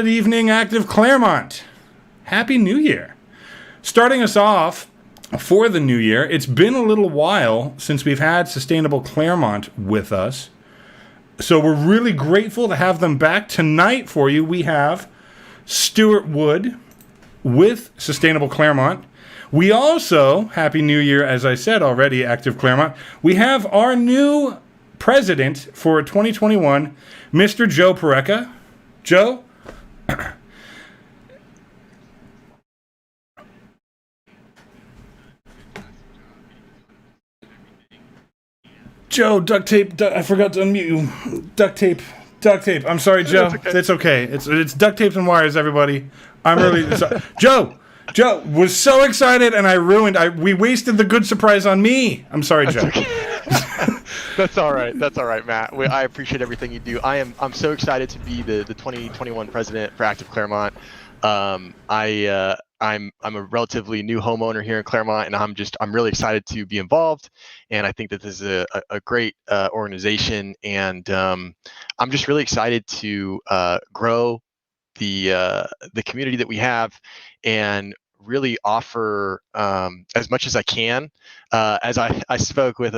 Good evening, Active Claremont. Happy New Year. Starting us off for the new year, it's been a little while since we've had Sustainable Claremont with us. So we're really grateful to have them back. Tonight for you, we have Stuart Wood with Sustainable Claremont. We also, Happy New Year, as I said already, Active Claremont, we have our new president for 2021, Mr. Joe Parecka. Joe? Joe, duct tape. I forgot to unmute you. Duct tape. I'm sorry, Joe. It's okay. It's duct tapes and wires, everybody. I'm really sorry. Joe was so excited, and we wasted the good surprise on me. I'm sorry, Joe. Okay. That's all right. Matt. I appreciate everything you do. I'm so excited to be the 2021 president for Active Claremont. I'm a relatively new homeowner here in Claremont, and I'm really excited to be involved. And I think that this is a great organization, and I'm just really excited to grow the community that we have and really offer as much as I can. As I spoke with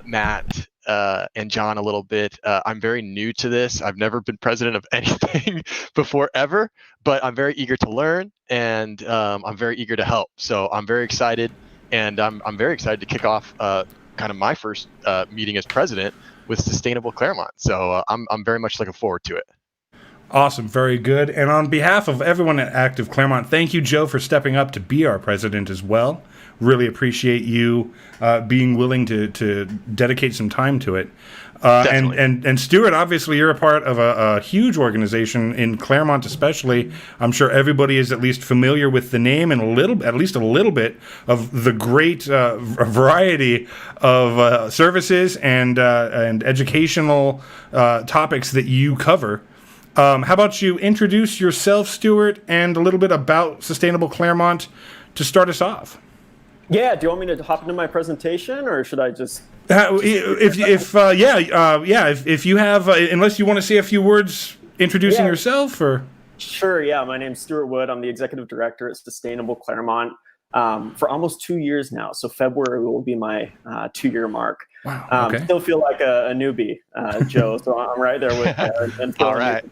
Matt and John a little bit, I'm very new to this. I've never been president of anything before ever, but I'm very eager to learn, and I'm very eager to help. So I'm very excited, and I'm very excited to kick off kind of my first meeting as president with Sustainable Claremont. So I'm very much looking forward to it. Awesome. Very good. And on behalf of everyone at Active Claremont, thank you, Joe, for stepping up to be our president as well. Really appreciate you being willing to dedicate some time to it. And Stuart, obviously, you're a part of a huge organization in Claremont, especially. I'm sure everybody is at least familiar with the name and at least a little bit of the great variety of services and educational topics that you cover. How about you introduce yourself, Stuart, and a little bit about Sustainable Claremont to start us off? Yeah. Do you want me to hop into my presentation, or should I just? If you have, unless you want to say a few words introducing yourself, or. Sure. Yeah. My name's Stuart Wood. I'm the executive director at Sustainable Claremont for almost 2 years now. So February will be my 2-year mark. Wow. Okay. Still feel like a newbie, Joe. So I'm right there with. All right.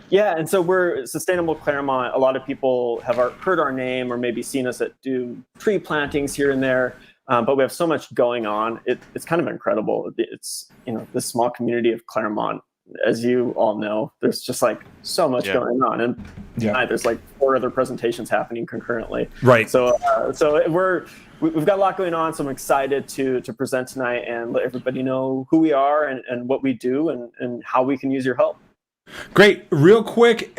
Yeah, and so we're Sustainable Claremont. A lot of people have heard our name or maybe seen us do tree plantings here and there, but we have so much going on. It's kind of incredible. It's this small community of Claremont, as you all know, there's just like so much going on, and tonight there's like 4 other presentations happening concurrently. Right. So we've got a lot going on. So I'm excited to present tonight and let everybody know who we are and what we do and how we can use your help. Great. Real quick,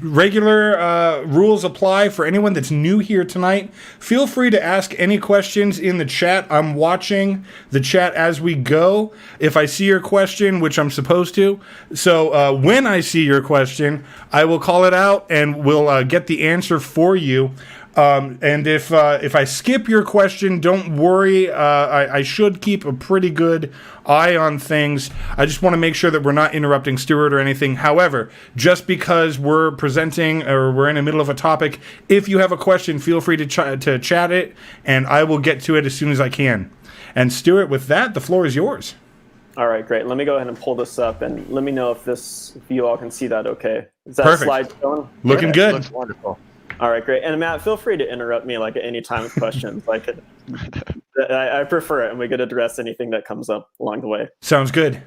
regular rules apply for anyone that's new here tonight. Feel free to ask any questions in the chat. I'm watching the chat as we go. If I see your question, which I'm supposed to, so when I see your question, I will call it out and we'll get the answer for you. And if I skip your question, don't worry. I should keep a pretty good eye on things. I just want to make sure that we're not interrupting Stuart or anything. However, just because we're presenting or we're in the middle of a topic, if you have a question, feel free to chat it, and I will get to it as soon as I can. And Stuart, with that, the floor is yours. All right, great. Let me go ahead and pull this up, and let me know if you all can see that okay. Is that Perfect. slide going? Looking good. Looks wonderful. All right, great. And Matt, feel free to interrupt me like at any time with questions. I prefer it, and we could address anything that comes up along the way. Sounds good.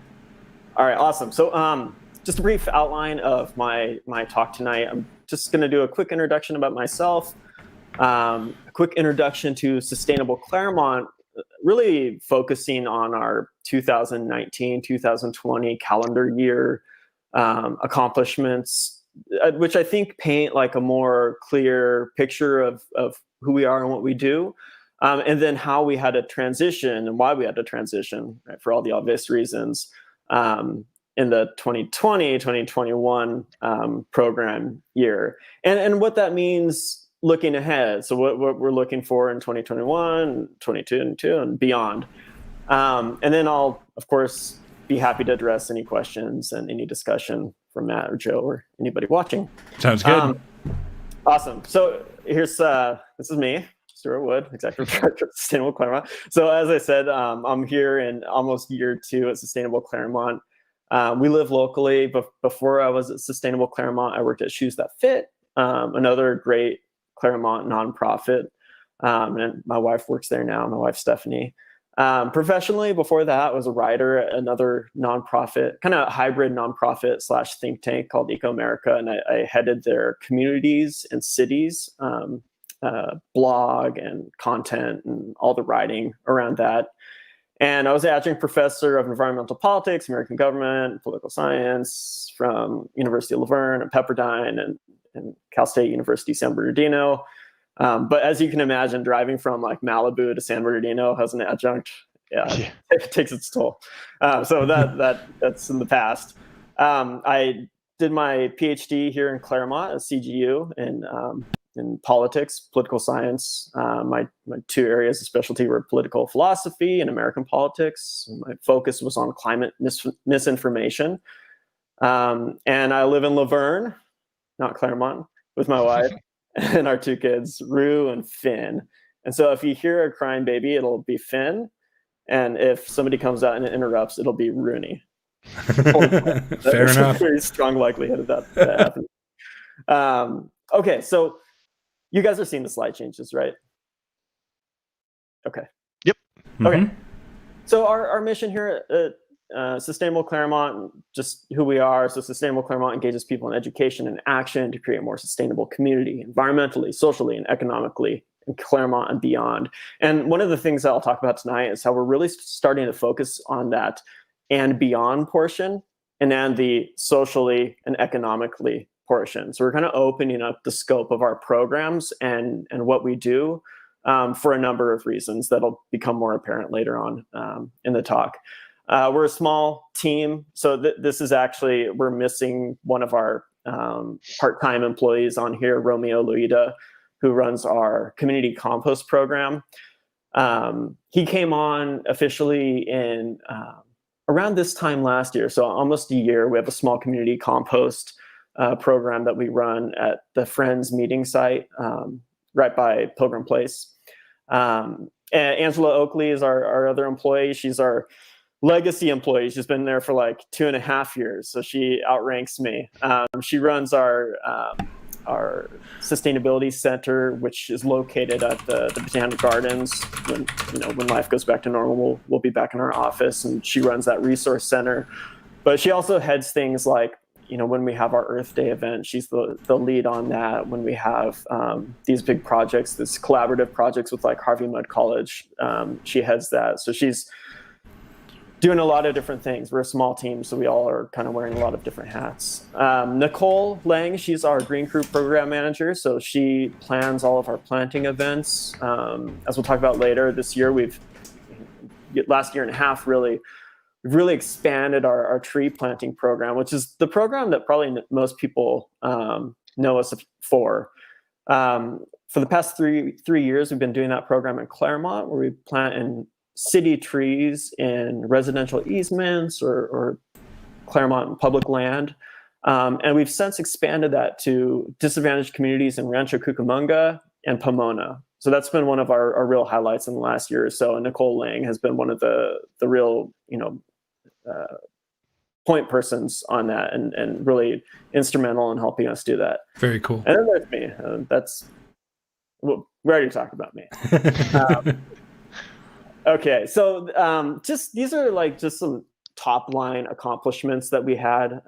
All right, awesome. So just a brief outline of my talk tonight. I'm just going to do a quick introduction about myself, a quick introduction to Sustainable Claremont, really focusing on our 2019-2020 calendar year accomplishments, which I think paint like a more clear picture of who we are and what we do, and then how we had to transition and why we had to transition, right, for all the obvious reasons, in the 2020-2021 program year, and what that means looking ahead. So what we're looking for in 2021, 2022, and beyond. And then I'll, of course, be happy to address any questions and any discussion Matt or Joe or anybody watching. Sounds good. Awesome. So here's this is me, Stuart Wood, Executive Director of Sustainable Claremont. So as I said, I'm here in almost year 2 at Sustainable Claremont. We live locally, but before I was at Sustainable Claremont, I worked at Shoes That Fit, another great Claremont nonprofit. And my wife works there now, my wife, Stephanie. Professionally, before that, I was a writer at another nonprofit, kind of hybrid nonprofit / think tank called Eco America. And I headed their communities and cities blog and content and all the writing around that. And I was an adjunct professor of environmental politics, American government, political science from University of Laverne and Pepperdine and Cal State University San Bernardino. But as you can imagine, driving from like Malibu to San Bernardino as an adjunct, it takes its toll. So that's in the past. I did my PhD here in Claremont at CGU in politics, political science. My 2 areas of specialty were political philosophy and American politics. My focus was on climate misinformation. And I live in Laverne, not Claremont, with my wife and our 2 kids, Rue and Finn. And so if you hear a crying baby, it'll be Finn. And if somebody comes out and interrupts, it'll be Rooney. Fair enough. Very strong likelihood of that happening. Okay, so you guys are seeing the slide changes, right? Okay. Yep. Okay. So our mission here at Sustainable Claremont, just who we are. So Sustainable Claremont engages people in education and action to create a more sustainable community, environmentally, socially, and economically in Claremont and beyond. And one of the things that I'll talk about tonight is how we're really starting to focus on that and beyond portion, and then the socially and economically portion. So we're kind of opening up the scope of our programs and what we do for a number of reasons that'll become more apparent later on in the talk. We're a small team, so this is actually, we're missing one of our part-time employees on here, Romeo Luida, who runs our community compost program. He came on officially in around this time last year, so almost a year. We have a small community compost program that we run at the Friends meeting site right by Pilgrim Place. And Angela Oakley is our other employee. She's our legacy employee. She's been there for like 2.5 years, so she outranks me. She runs our sustainability center, which is located at the Botanic Gardens. When life goes back to normal, we'll be back in our office, and she runs that resource center. But she also heads things like, when we have our Earth Day event, she's the lead on that. When we have these big projects, this collaborative projects with like Harvey Mudd College, she heads that. So she's doing a lot of different things. We're a small team, so we all are kind of wearing a lot of different hats. Nicole Lang, she's our Green Crew program manager. So she plans all of our planting events. As we'll talk about later, this year, last year and a half, we've really expanded our tree planting program, which is the program that probably most people know us for. For the past three years, we've been doing that program in Claremont, where we plant in city trees in residential easements or Claremont public land. And we've since expanded that to disadvantaged communities in Rancho Cucamonga and Pomona. So that's been one of our real highlights in the last year or so. And Nicole Lang has been one of the real, point persons on that and really instrumental in helping us do that. Very cool. And then there's me. We already talked about me. Okay, so these are just some top line accomplishments that we had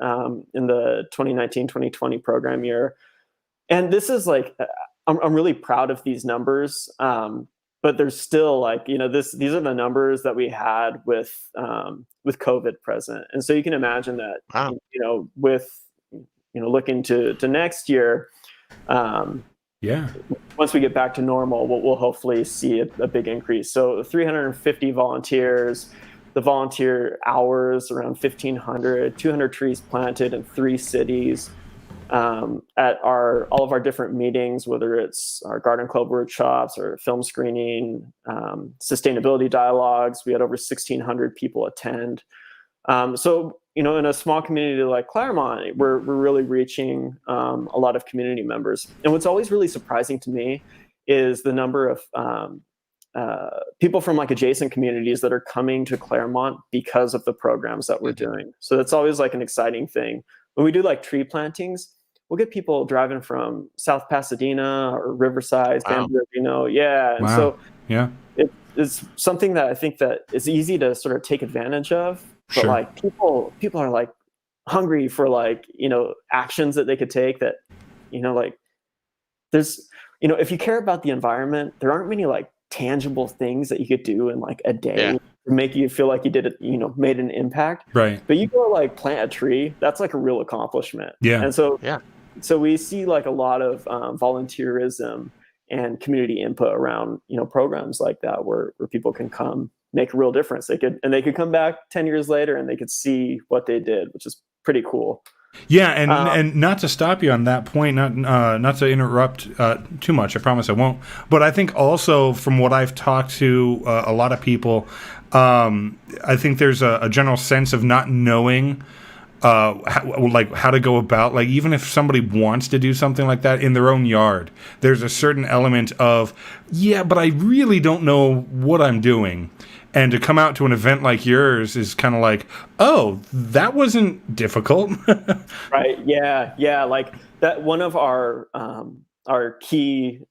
in the 2019-2020 program year. And this is I'm really proud of these numbers, but there's still these are the numbers that we had with COVID present. And so you can imagine that, wow. With looking to next year, once we get back to normal, we'll hopefully see a big increase. So 350 volunteers, the volunteer hours around 1,500, 200 trees planted in 3 cities. At all of our different meetings, whether it's our garden club workshops or film screening, sustainability dialogues, we had over 1,600 people attend. So in a small community like Claremont, we're really reaching a lot of community members. And what's always really surprising to me is the number of people from like adjacent communities that are coming to Claremont because of the programs that we're doing. So that's always like an exciting thing. When we do like tree plantings, we'll get people driving from South Pasadena or Riverside, San Bernardino. Yeah. And so it's something that I think that is easy to sort of take advantage of. But like people are like hungry for like, actions that they could take that, like there's, if you care about the environment, there aren't many like tangible things that you could do in like a day to make you feel like you did it, made an impact. Right. But you go like plant a tree, that's like a real accomplishment. Yeah. And so, so we see like a lot of volunteerism and community input around, programs like that where people can come make a real difference. They could come back 10 years later and they could see what they did, which is pretty cool. Yeah, and not to stop you on that point, not to interrupt too much. I promise I won't. But I think also from what I've talked to a lot of people, I think there's a general sense of not knowing how to go about, like, even if somebody wants to do something like that in their own yard, there's a certain element of, but I really don't know what I'm doing. And to come out to an event like yours is kind of like, oh, that wasn't difficult. Right. Yeah. Like that, one of our key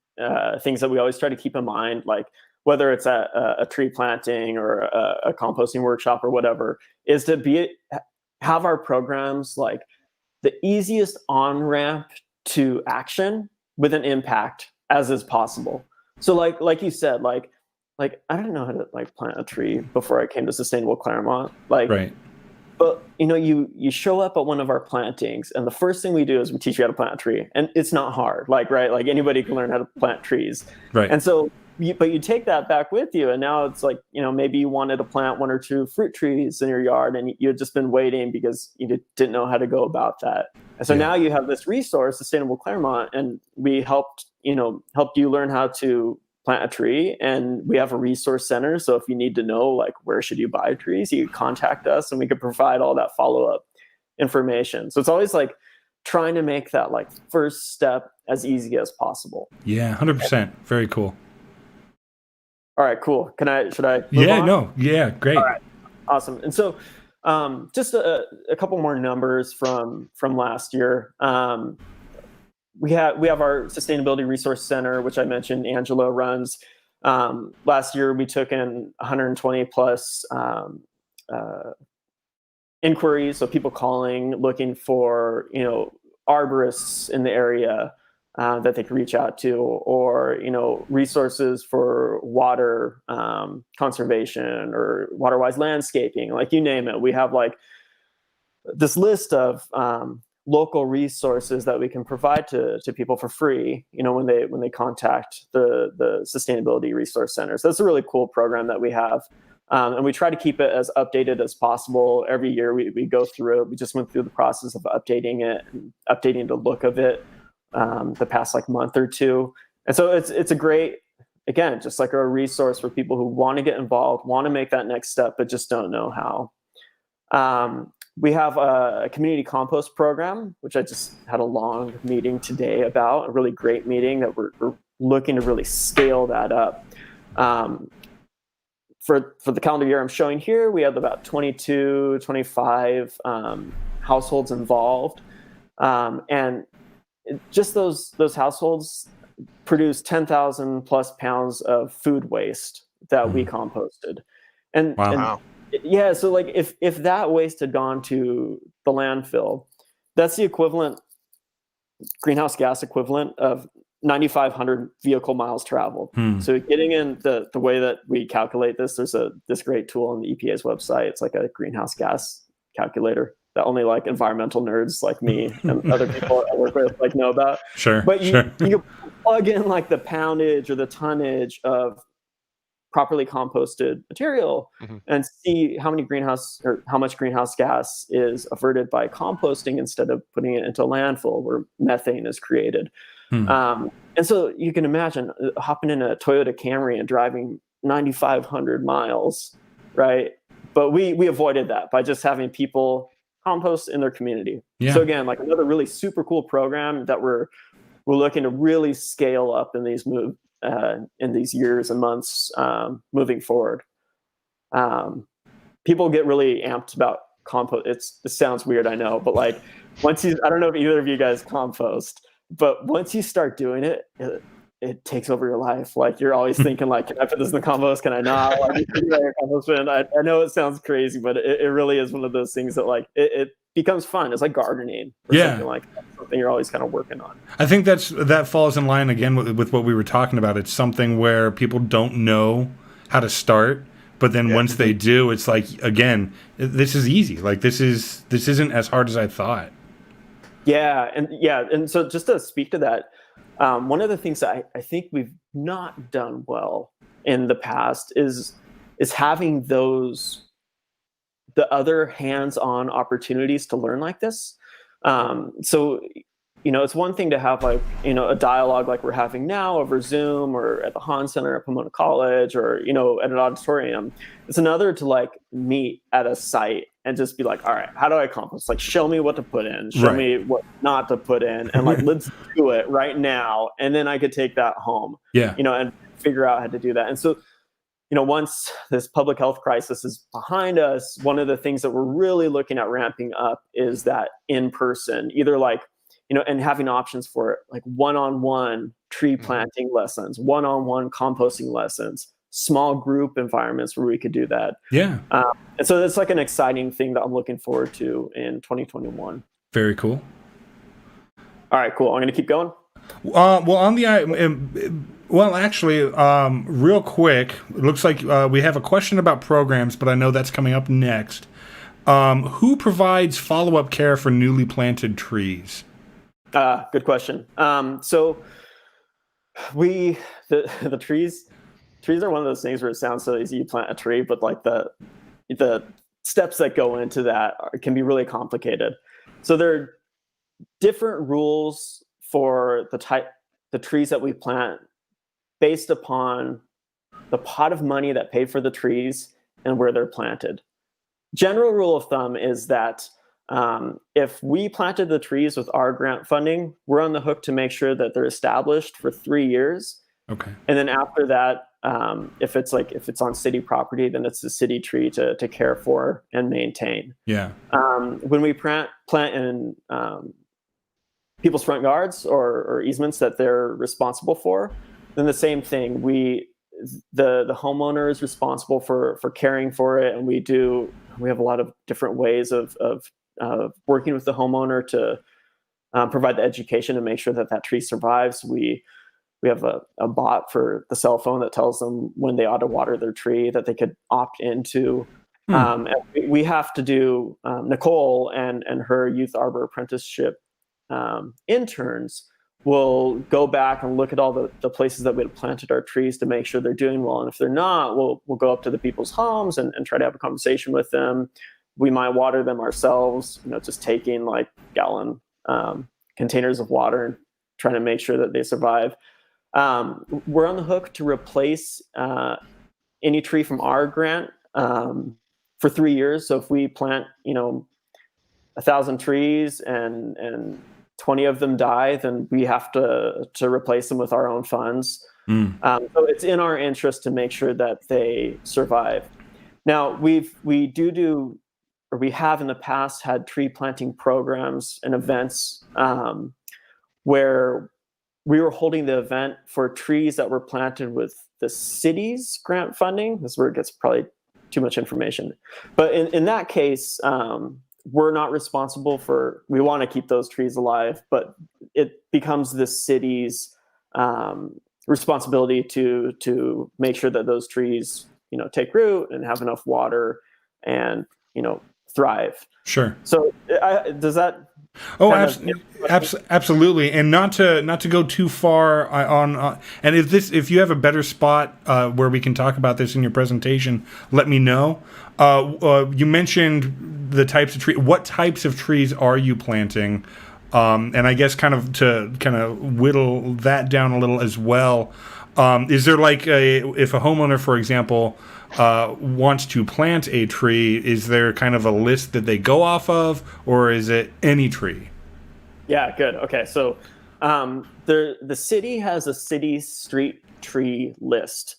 things that we always try to keep in mind, like whether it's a tree planting or a composting workshop or whatever, is to have our programs like the easiest on-ramp to action with an impact as is possible. So like you said, like I didn't know how to like plant a tree before I came to Sustainable Claremont. Right. But you show up at one of our plantings, and the first thing we do is we teach you how to plant a tree, and it's not hard. Like anybody can learn how to plant trees. Right. And so, but you take that back with you, and now it's like maybe you wanted to plant 1 or 2 fruit trees in your yard, and you had just been waiting because you didn't know how to go about that. And so now you have this resource, Sustainable Claremont, and we helped you learn how to plant a tree, and we have a resource center. So if you need to know like where should you buy trees, you contact us and we could provide all that follow-up information. So it's always like trying to make that like first step as easy as possible. Yeah, 100%. Very cool. All right, cool. Should I move on? No. Yeah, great. All right. Awesome. And so just a couple more numbers from last year. We have our Sustainability Resource Center, which I mentioned Angela runs. Last year, we took in 120 plus inquiries, so people calling, looking for arborists in the area that they could reach out to, or resources for water conservation or water-wise landscaping, like you name it. We have like this list of local resources that we can provide to people for free, when they contact the Sustainability Resource Center. So that's a really cool program that we have. And we try to keep it as updated as possible. Every year we go through it. We just went through the process of updating it, and updating the look of it the past like month or two. And so it's a great, again, just like a resource for people who want to get involved, want to make that next step, but just don't know how. We have a community compost program, which I just had a long meeting today about, a really great meeting that we're looking to really scale that up. For the calendar year I'm showing here, we have about 22, 25 households involved. And just those households produce 10,000 plus pounds of food waste that we composted. And, wow. Yeah, so like if that waste had gone to the landfill, that's the equivalent, greenhouse gas equivalent of 9,500 vehicle miles traveled. So getting in the way that we calculate this, there's this great tool on the EPA's website. It's like a greenhouse gas calculator that only like environmental nerds like me and other people I work with like know about. Sure. But you plug in like the poundage or the tonnage of properly composted material and see how much greenhouse gas is averted by composting instead of putting it into landfill where methane is created. And so you can imagine hopping in a Toyota Camry and driving 9,500 miles, right? But we avoided that by just having people compost in their community. Yeah. So again, like another really super cool program that we're looking to really scale up in these years and months moving forward. People get really amped about compost. It sounds weird, I know, but like I don't know if either of you guys compost, but once you start doing it, it takes over your life. Like you're always thinking like, can I put this in the compost? Can I not? Like, I know it sounds crazy, but it really is one of those things that like it becomes fun. It's like gardening or something like that. Something you're always kind of working on. I think that falls in line again with what we were talking about. It's something where people don't know how to start, but then once they do, it's like, again, this is easy. Like this isn't as hard as I thought. Yeah, and so just to speak to that, one of the things that I think we've not done well in the past is having the other hands-on opportunities to learn like this. So, it's one thing to have like, a dialogue like we're having now over Zoom or at the Han Center at Pomona College or, at an auditorium. It's another to like meet at a site and just be like, all right, how do I compost? Like, show me what to put in, show me what not to put in, and like, let's do it right now. And then I could take that home, and figure out how to do that. And so, once this public health crisis is behind us, one of the things that we're really looking at ramping up is that in person, either like, and having options for it, like one-on-one tree planting lessons, one-on-one composting lessons, small group environments where we could do that. Yeah. And so that's like an exciting thing that I'm looking forward to in 2021. Very cool. All right, cool. I'm going to keep going. Real quick, it looks like we have a question about programs, but I know that's coming up next. Who provides follow-up care for newly planted trees? Good question. So the trees are one of those things where it sounds so easy. You plant a tree, but like the steps that go into that can be really complicated. So there are different rules for the trees that we plant based upon the pot of money that paid for the trees and where they're planted. General rule of thumb is that if we planted the trees with our grant funding, we're on the hook to make sure that they're established for 3 years. Okay. And then after that, if it's on city property, then it's the city tree to care for and maintain. Yeah. When we plant in people's front yards or easements that they're responsible for, then the same thing. The homeowner is responsible for caring for it, and we have a lot of different ways of working with the homeowner to provide the education to make sure that tree survives. We have a bot for the cell phone that tells them when they ought to water their tree that they could opt into. And we have to do Nicole and her youth arbor apprenticeship interns will go back and look at all the places that we had planted our trees to make sure they're doing well. And if they're not, we'll go up to the people's homes and try to have a conversation with them. We might water them ourselves, just taking like gallon containers of water and trying to make sure that they survive. We're on the hook to replace any tree from our grant for 3 years. So if we plant, 1,000 trees and 20 of them die, then we have to replace them with our own funds. So it's in our interest to make sure that they survive. Now we have in the past had tree planting programs and events where we were holding the event for trees that were planted with the city's grant funding. This is where it gets probably too much information. But in that case, we're not responsible we want to keep those trees alive, but it becomes the city's responsibility to make sure that those trees, take root and have enough water and, thrive. Sure. So does that? Oh, absolutely. And not to go too far on, and if you have a better spot where we can talk about this in your presentation, let me know. You mentioned the types of trees. What types of trees are you planting? And I guess to whittle that down a little as well. Is there like if a homeowner, for example, wants to plant a tree, is there kind of a list that they go off of, or is it any tree? Yeah, good. Okay, so the city has a city street tree list.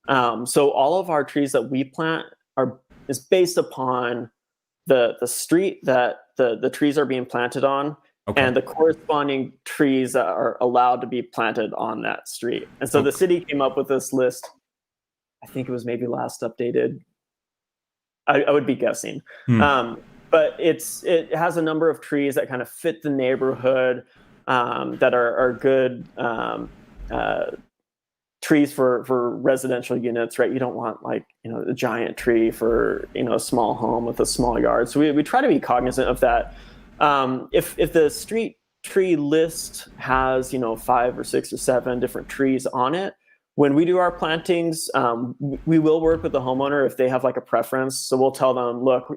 So all of our trees that we plant is based upon the street that the trees are being planted on, Okay. and the corresponding trees that are allowed to be planted on that street. And so the Okay. city came up with this list. I think it was maybe last updated. I would be guessing. Um, but it has a number of trees that kind of fit the neighborhood, that are good trees for residential units, right? You don't want like, a giant tree for, a small home with a small yard. So we try to be cognizant of that. If the street tree list has, 5 or 6 or 7 different trees on it, when we do our plantings, we will work with the homeowner if they have like a preference. So we'll tell them, look,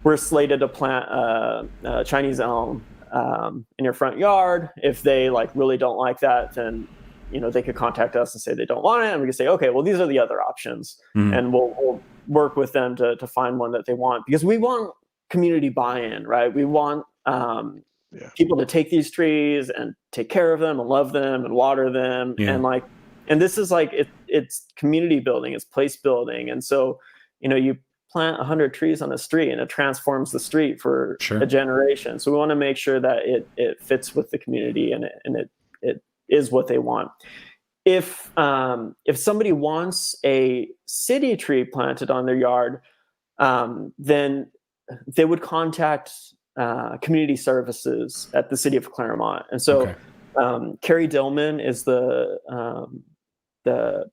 we're slated to plant a Chinese elm in your front yard. If they like really don't like that, then they could contact us and say they don't want it, and we can say, okay, well, these are the other options, and we'll work with them to find one that they want, because we want community buy-in, right? We want people to take these trees and take care of them and love them and water them, and this is like it's community building, it's place building, and so you plant 100 trees on the street and it transforms the street for a generation. So we want to make sure that it fits with the community and it is what they want. If somebody wants a city tree planted on their yard, then they would contact community services at the city of Claremont. And so Carrie Dillman is the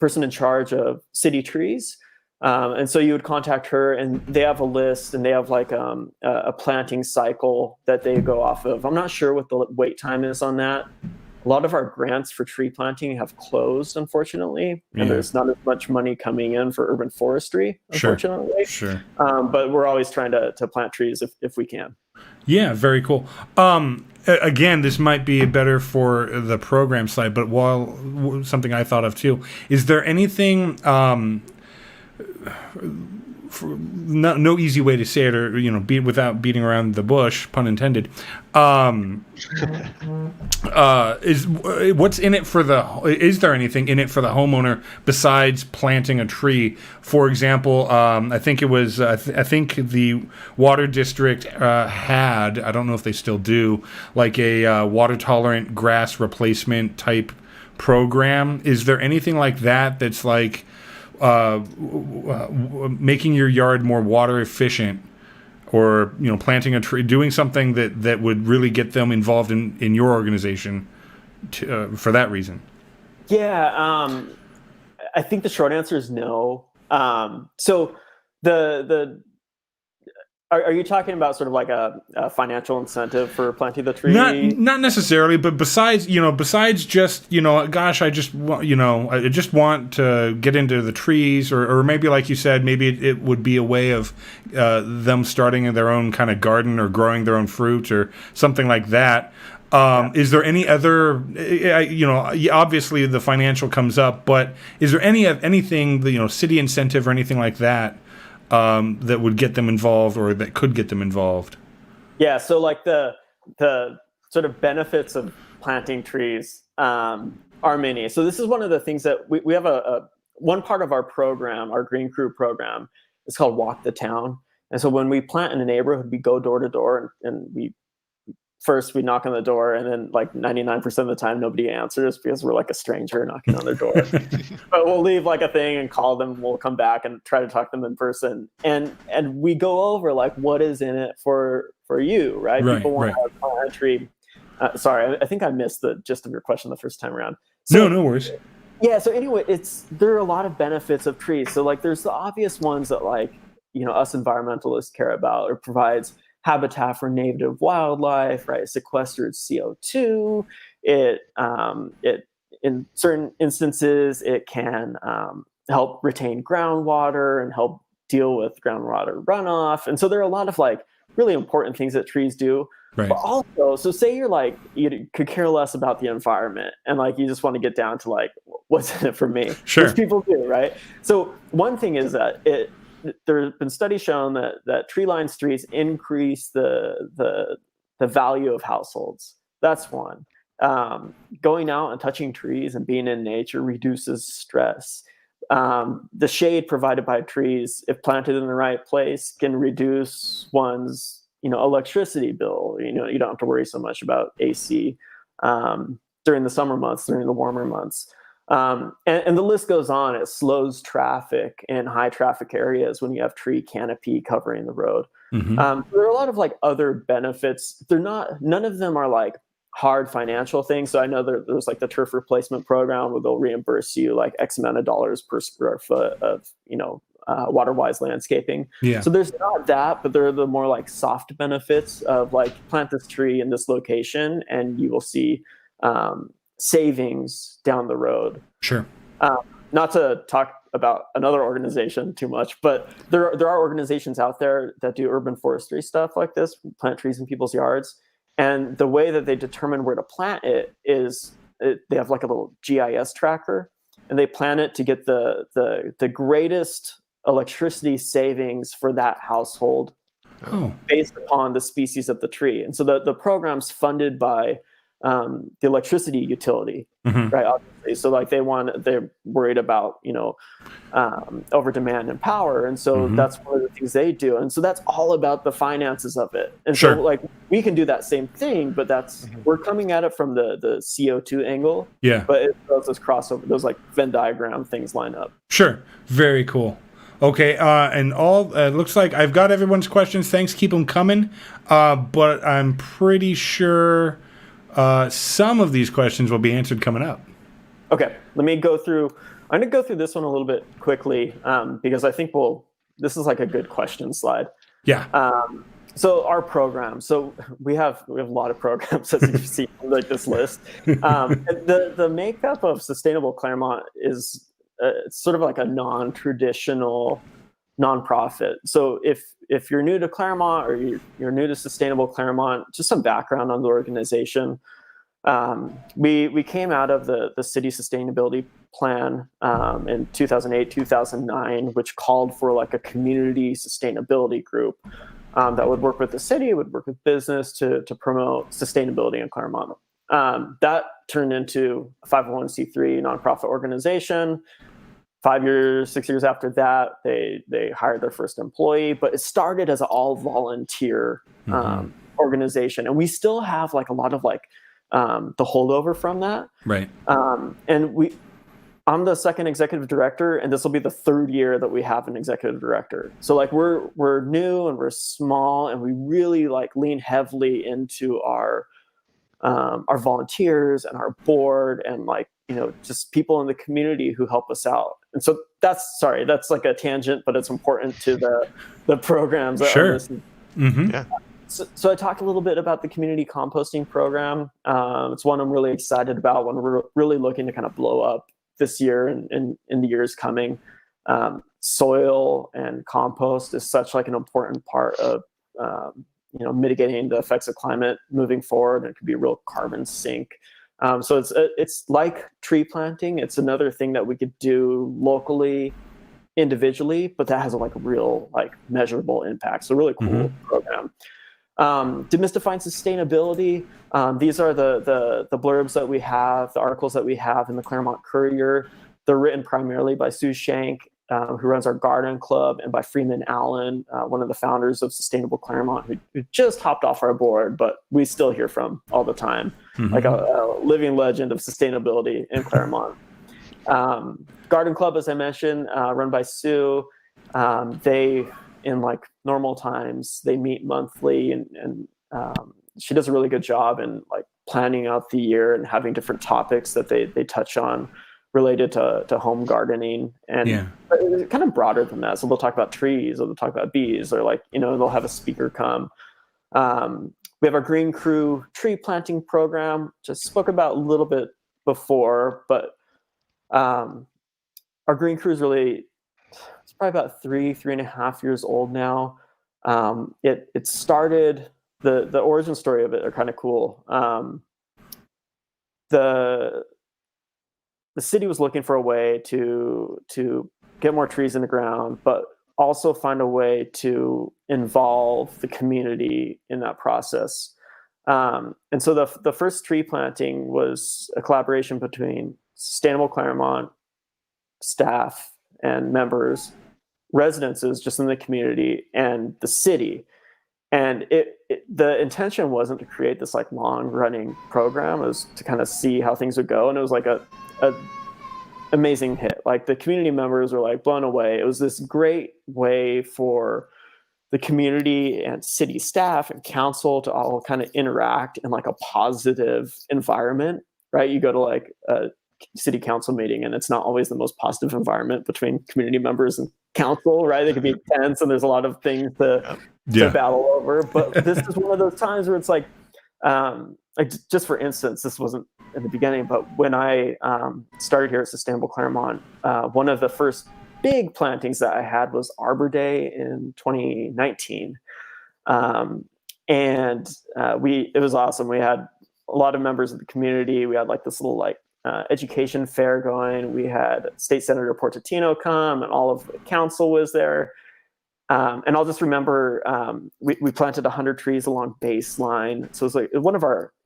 person in charge of city trees. And so you would contact her, and they have a list, and they have like a planting cycle that they go off of. I'm not sure what the wait time is on that. A lot of our grants for tree planting have closed, unfortunately, and there's not as much money coming in for urban forestry, unfortunately. Sure. But we're always trying to plant trees if we can. Yeah, very cool. Again, this might be better for the program side, but something I thought of too, is there anything... no easy way to say it, or without beating around the bush, pun intended. What's in it for is there anything in it for the homeowner besides planting a tree? For example, I think it was I think the water district had, I don't know if they still do, like a water tolerant grass replacement type program. Is there anything like that that's like making your yard more water efficient, or planting a tree, doing something that would really get them involved in your organization for that reason? I think the short answer is no. So are you talking about sort of like a financial incentive for planting the tree? Not necessarily, but besides just, gosh, I just want to get into the trees, or maybe like you said, maybe it would be a way of them starting their own kind of garden or growing their own fruit or something like that. Is there any other, obviously the financial comes up, but is there anything, city incentive or anything like that that would get them involved, or that could get them involved? Yeah, so like the sort of benefits of planting trees are many. So this is one of the things that we have one part of our program, our Green Crew program, is called Walk the Town. And so when we plant in a neighborhood, we go door to door, and we knock on the door, and then like 99% of the time nobody answers because we're like a stranger knocking on their door. But we'll leave like a thing and call them. We'll come back and try to talk to them in person, and we go over like what is in it for you, right? People want to plant a tree. Sorry, I think I missed the gist of your question the first time around. So, no worries. Yeah. So anyway, there are a lot of benefits of trees. So like there's the obvious ones that like us environmentalists care about, or provides habitat for native wildlife, right? It sequesters CO2. It in certain instances, it can help retain groundwater and help deal with groundwater runoff. And so there are a lot of like really important things that trees do. Right. But also, so say you're like, you could care less about the environment and like you just want to get down to like what's in it for me, Sure. which people do, right? So one thing is that there have been studies shown that tree-lined streets increase the value of households. That's one. Going out and touching trees and being in nature reduces stress. The shade provided by trees, if planted in the right place, can reduce one's electricity bill. You don't have to worry so much about AC during the summer months, during the warmer months. And the list goes on. It slows traffic in high traffic areas when you have tree canopy covering the road. Mm-hmm. There are a lot of like other benefits. None of them are like hard financial things. So I know there's like the turf replacement program where they'll reimburse you like X amount of dollars per square foot of, water-wise landscaping. Yeah. So there's not that, but there are the more like soft benefits of like plant this tree in this location and you will see savings down the road. Sure. Not to talk about another organization too much, but there are organizations out there that do urban forestry stuff like this, plant trees in people's yards. And the way that they determine where to plant it is they have like a little GIS tracker, and they plant it to get the greatest electricity savings for that household based upon the species of the tree. And so the program's funded by the electricity utility, right? Obviously. So like they're worried about, over demand and power. And so that's one of the things they do. And so that's all about the finances of it. And so like we can do that same thing, but we're coming at it from the CO2 angle. Yeah. But those crossover, those like Venn diagram things line up. Sure. Very cool. Okay, and looks like I've got everyone's questions. Thanks, keep them coming. But I'm pretty sure some of these questions will be answered coming up. Okay, I'm going to go through this one a little bit quickly because I think this is like a good question slide. Yeah. So our program. So we have a lot of programs, as you see, like this list. The makeup of Sustainable Claremont is sort of like a non-traditional nonprofit. So if you're new to Claremont or you're new to Sustainable Claremont, just some background on the organization. We came out of the city sustainability plan in 2008, 2009, which called for like a community sustainability group that would work with the city, would work with business to promote sustainability in Claremont. That turned into a 501c3 nonprofit organization. 6 years after that, they hired their first employee, but it started as an all volunteer organization. And we still have like a lot of like the holdover from that. Right. And I'm the second executive director, and this will be the third year that we have an executive director. So like we're new and we're small, and we really like lean heavily into our volunteers and our board and like, just people in the community who help us out. And so that's like a tangent, but it's important to the programs. Sure. Yeah. So I talked a little bit about the community composting program. It's one I'm really excited about, one we're really looking to kind of blow up this year and in the years coming. Soil and compost is such like an important part of mitigating the effects of climate moving forward, and it could be a real carbon sink. So it's like tree planting. It's another thing that we could do locally, individually, but that has a like real like measurable impact. So really cool program. Demystifying sustainability. These are the blurbs that we have, the articles that we have in the Claremont Courier. They're written primarily by Sue Shank, who runs our garden club, and by Freeman Allen, one of the founders of Sustainable Claremont, who just hopped off our board, but we still hear from all the time, like a living legend of sustainability in Claremont. Garden club, as I mentioned, run by Sue. They, in like normal times, they meet monthly, and she does a really good job in like planning out the year and having different topics that they touch on related to home gardening, and it's kind of broader than that. So they'll talk about trees, or they'll talk about bees, or like, they'll have a speaker come. We have our Green Crew tree planting program, just spoke about a little bit before, but our Green Crew is really, it's probably about 3.5 years old now. It started the origin story of it are kind of cool. The city was looking for a way to get more trees in the ground, but also find a way to involve the community in that process. And so the first tree planting was a collaboration between Sustainable Claremont staff and members, residences just in the community, and the city. And the intention wasn't to create this like long running program. It was to kind of see how things would go. And it was like a amazing hit. Like the community members were like blown away. It was this great way for the community and city staff and council to all kind of interact in like a positive environment, right? You go to like a city council meeting and it's not always the most positive environment between community members and council, right? They could be tense and there's a lot of things to battle over. But this is one of those times where it's like just for instance, this wasn't in the beginning, but when I started here at Sustainable Claremont, one of the first big plantings that I had was Arbor Day in 2019. And it was awesome. We had a lot of members of the community. We had like this little like education fair going. We had State Senator Portantino come, and all of the council was there. And I'll just remember we planted 100 trees along baseline. So it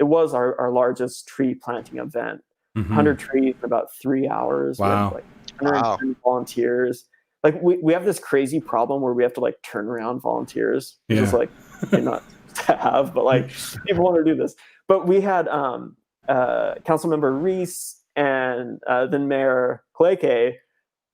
was our largest tree planting event. 100 trees in about 3 hours. Wow. With like 110 volunteers. Like we have this crazy problem where we have to like turn around volunteers, which is like not to have, but like people want to do this. But we had Councilmember Reese and then Mayor Kaleke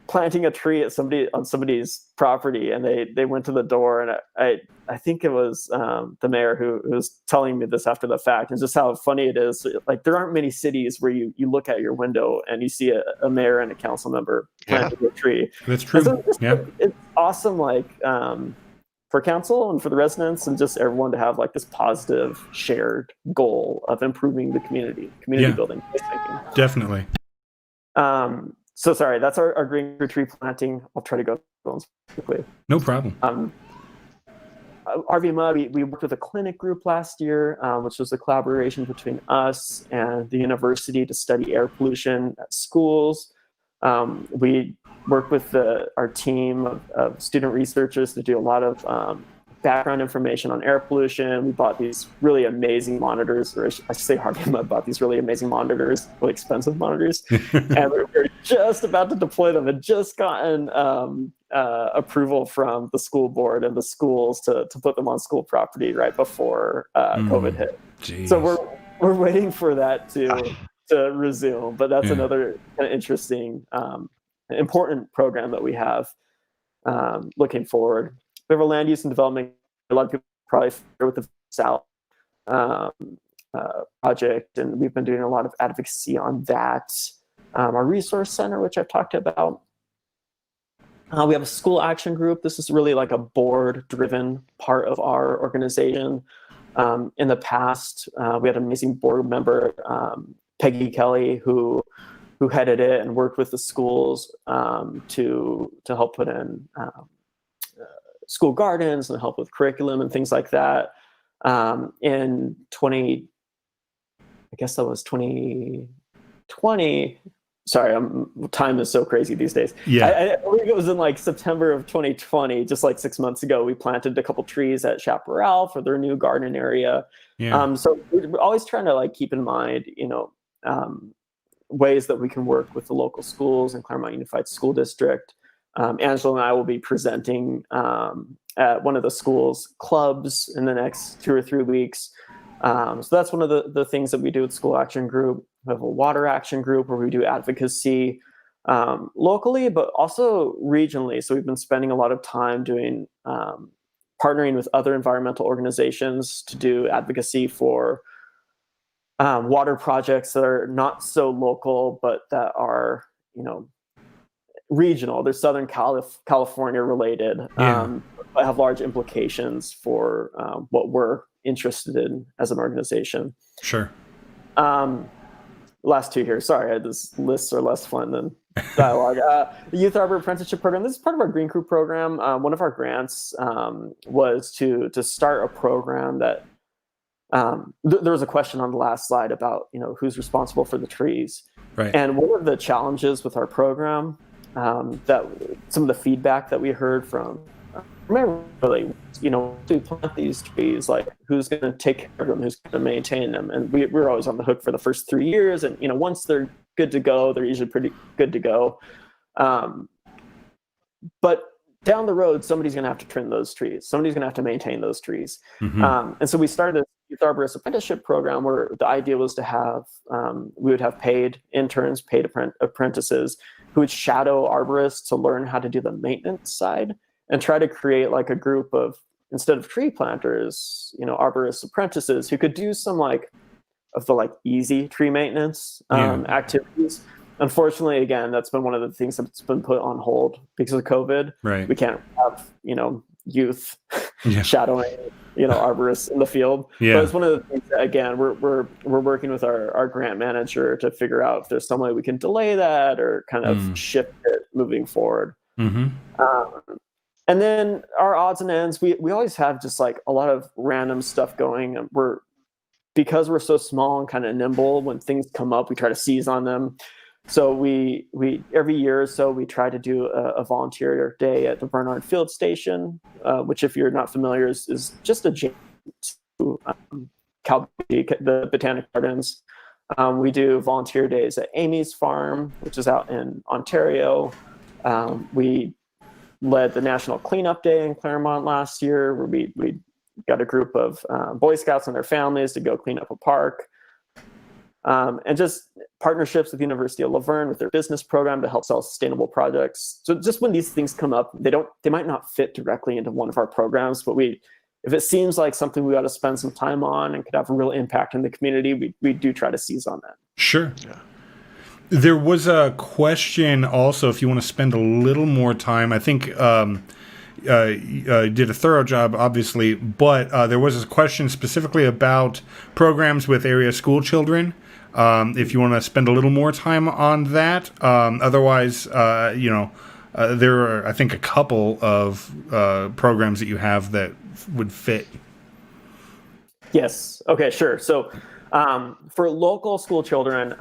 planting a tree at somebody's property, and they went to the door, and I think it was the mayor who was telling me this after the fact, and just how funny it is. Like there aren't many cities where you look out your window and you see a mayor and a council member planting a tree. That's true. So it's awesome, like for council and for the residents and just everyone to have like this positive shared goal of improving the community building. Definitely. So sorry, that's our green tree planting. I'll try to go quickly. No problem. RVMUD, we worked with a clinic group last year, which was a collaboration between us and the university to study air pollution at schools. We worked with our team of student researchers to do a lot of background information on air pollution. We bought these really amazing monitors, or I should say RVMUD bought these really amazing monitors, really expensive monitors. And we were just about to deploy them and just gotten approval from the school board and the schools to put them on school property right before COVID hit. Geez. So we're waiting for that to resume, but that's another kind of interesting, important program that we have looking forward. We have a land use and development. A lot of people probably familiar with the South project, and we've been doing a lot of advocacy on that. Our resource center, which I've talked about. We have a school action group. This is really like a board-driven part of our organization. In the past, we had an amazing board member, Peggy Kelly, who headed it and worked with the schools to help put in school gardens and help with curriculum and things like that. In 2020, sorry, time is so crazy these days. I believe it was in like September of 2020, just like 6 months ago, we planted a couple trees at Chaparral for their new garden area. So we're always trying to like keep in mind, ways that we can work with the local schools and Claremont Unified School District. Angela and I will be presenting at one of the school's clubs in the next 2 or 3 weeks. So that's one of the things that we do with School Action Group. We have a water action group where we do advocacy locally, but also regionally. So we've been spending a lot of time doing partnering with other environmental organizations to do advocacy for water projects that are not so local, but that are, regional. They're Southern California related, but have large implications for what we're interested in as an organization. Sure. Last two here. Sorry, these lists are less fun than dialogue. The Youth Arbor Apprenticeship Program. This is part of our Green Crew program. One of our grants was to start a program that there was a question on the last slide about, who's responsible for the trees. Right. And one of the challenges with our program, that some of the feedback that we heard from, really, to plant these trees, like who's going to take care of them, who's going to maintain them. And we're always on the hook for the first 3 years. And, once they're good to go, they're usually pretty good to go. But down the road, somebody's going to have to trim those trees. Somebody's going to have to maintain those trees. And so we started a youth arborist apprenticeship program where the idea was to have, we would have paid interns, paid apprentices who would shadow arborists to learn how to do the maintenance side and try to create like a group of, instead of tree planters, arborist apprentices who could do some of the easy tree maintenance activities. Unfortunately, again, that's been one of the things that's been put on hold because of COVID. Right. We can't have, youth shadowing, arborists in the field. Yeah. But it's one of the things that, again, we're working with our grant manager to figure out if there's some way we can delay that or kind of shift it moving forward. And then our odds and ends, we always have just a lot of random stuff going. Because we're so small and kind of nimble, when things come up, we try to seize on them. So we every year or so we try to do a volunteer day at the Bernard Field Station, which, if you're not familiar, is just adjacent to the Botanic Gardens. We do volunteer days at Amy's Farm, which is out in Ontario. We led the National Cleanup Day in Claremont last year, where we got a group of Boy Scouts and their families to go clean up a park. And just partnerships with the University of Laverne with their business program to help sell sustainable projects. So just when these things come up, they might not fit directly into one of our programs, but if it seems like something we ought to spend some time on and could have a real impact in the community, we do try to seize on that. Sure. Yeah. There was a question also, if you want to spend a little more time, I think did a thorough job, obviously, but there was a question specifically about programs with area school children. If you want to spend a little more time on that. Otherwise, there are, I think, a couple of programs that you have that would fit. Yes. Okay, sure. So for local school children,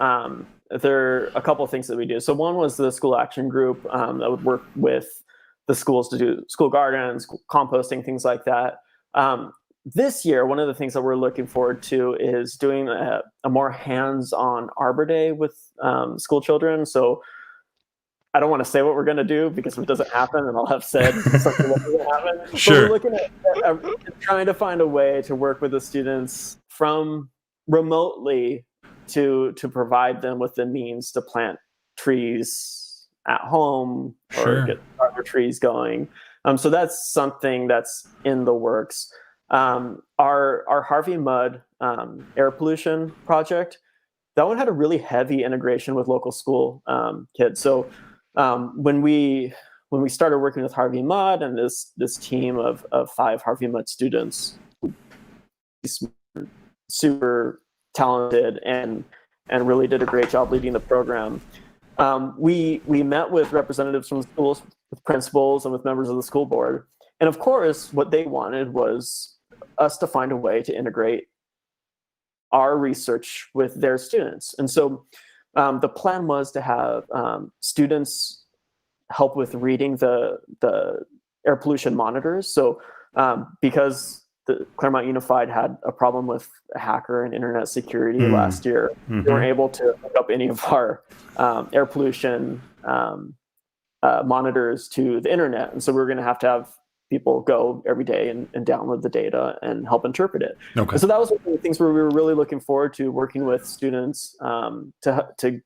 there are a couple of things that we do. So one was the school action group that would work with the schools to do school gardens, composting, things like that. This year, one of the things that we're looking forward to is doing a more hands-on Arbor Day with school children. So I don't want to say what we're going to do because if it doesn't happen, then I'll have said something that doesn't happen. Sure. But we're looking at trying to find a way to work with the students from remotely to provide them with the means to plant trees at home or get other trees going. So that's something that's in the works. Our Harvey Mudd air pollution project, that one had a really heavy integration with local school kids. So when we started working with Harvey Mudd and this team of 5 Harvey Mudd students, super talented and really did a great job leading the program. We met with representatives from the schools, with principals, and with members of the school board. And of course, what they wanted was us to find a way to integrate our research with their students. And so the plan was to have students help with reading the air pollution monitors. So because the Claremont Unified had a problem with a hacker and internet security last year, we weren't able to hook up any of our air pollution monitors to the internet. And so we were going to have people go every day and download the data and help interpret it. Okay. And so that was one of the things where we were really looking forward to working with students to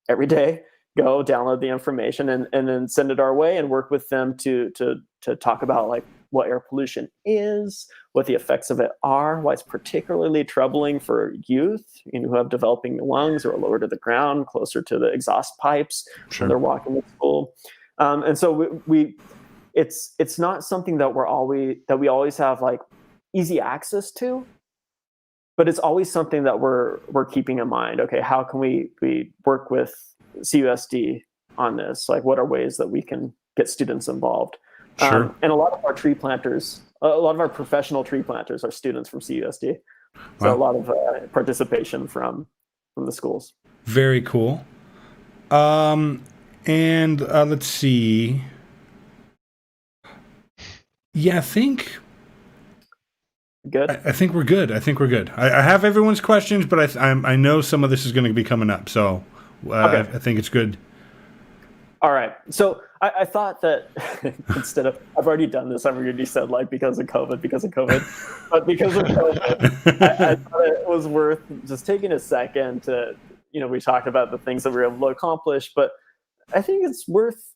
every day go download the information and then send it our way and work with them to talk about like what air pollution is, what the effects of it are, why it's particularly troubling for youth, who have developing lungs or are lower to the ground, closer to the exhaust pipes when they're walking to school. And so it's not something that we always have like easy access to, but it's always something that we're keeping in mind. Okay, how can we work with CUSD on this? Like, what are ways that we can get students involved? And a lot of our tree planters, a lot of our professional tree planters are students from CUSD. So Wow. a lot of participation from the schools. Very cool. And let's see. Yeah, Good. I think we're good. I think we're good. I have everyone's questions, but I know some of this is going to be coming up, so Okay. I think it's good. All right. So I thought that instead of, I've already done this, I've already said like because of COVID, but because of COVID, I thought it was worth just taking a second to, we talked about the things that we were able to accomplish, but I think it's worth,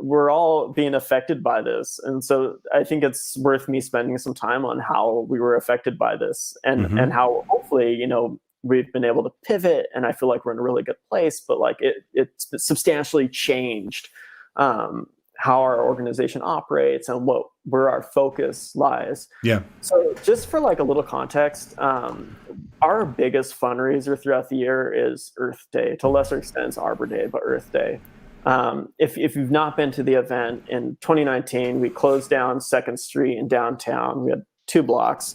we're all being affected by this. And so I think it's worth me spending some time on how we were affected by this and how hopefully, we've been able to pivot, and I feel like we're in a really good place, but like it's substantially changed how our organization operates and where our focus lies. Yeah. So just for like a little context, our biggest fundraiser throughout the year is Earth Day. To a lesser extent, it's Arbor Day, but Earth Day. If you've not been to the event, in 2019, we closed down 2nd Street in downtown. We had 2 blocks,